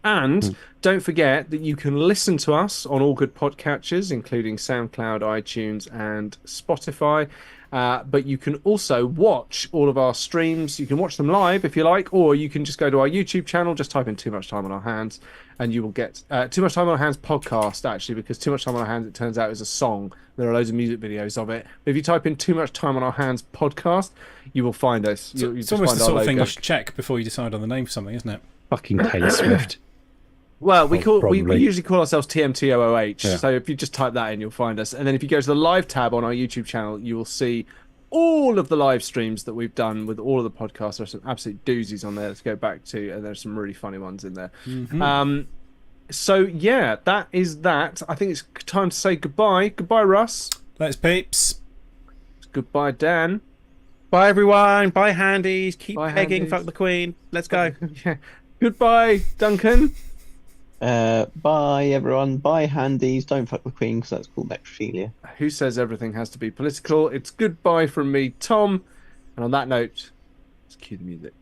And don't forget that you can listen to us on all good podcatchers, including SoundCloud, iTunes, and Spotify. But you can also watch all of our streams. You can watch them live if you like, or you can just go to our YouTube channel, just type in Too Much Time on Our Hands, and you will get Too Much Time on Our Hands podcast, actually, because Too Much Time on Our Hands, it turns out, is a song. There are loads of music videos of it. But if you type in Too Much Time on Our Hands podcast, you will find us. It's almost the sort of thing you should check before you decide on the name for something, isn't it? Fucking Taylor Swift. Well, we Probably. usually call ourselves TMTOOH. Yeah. So if you just type that in, you'll find us. And then if you go to the live tab on our YouTube channel, you will see all of the live streams that we've done with all of the podcasts. There's some absolute doozies on there to go back to, and there's some really funny ones in there. So yeah, that is that. I think it's time to say goodbye. Goodbye, Russ. Let's peeps. Goodbye, Dan. Bye, everyone. Bye, handies. Keep Bye, pegging. handies. Fuck the Queen. Let's go. Yeah. Goodbye, Duncan. Bye, everyone. Bye, handies. Don't fuck the Queen, because that's called necrophilia. Who says everything has to be political? It's goodbye from me, Tom. And on that note, let's cue the music.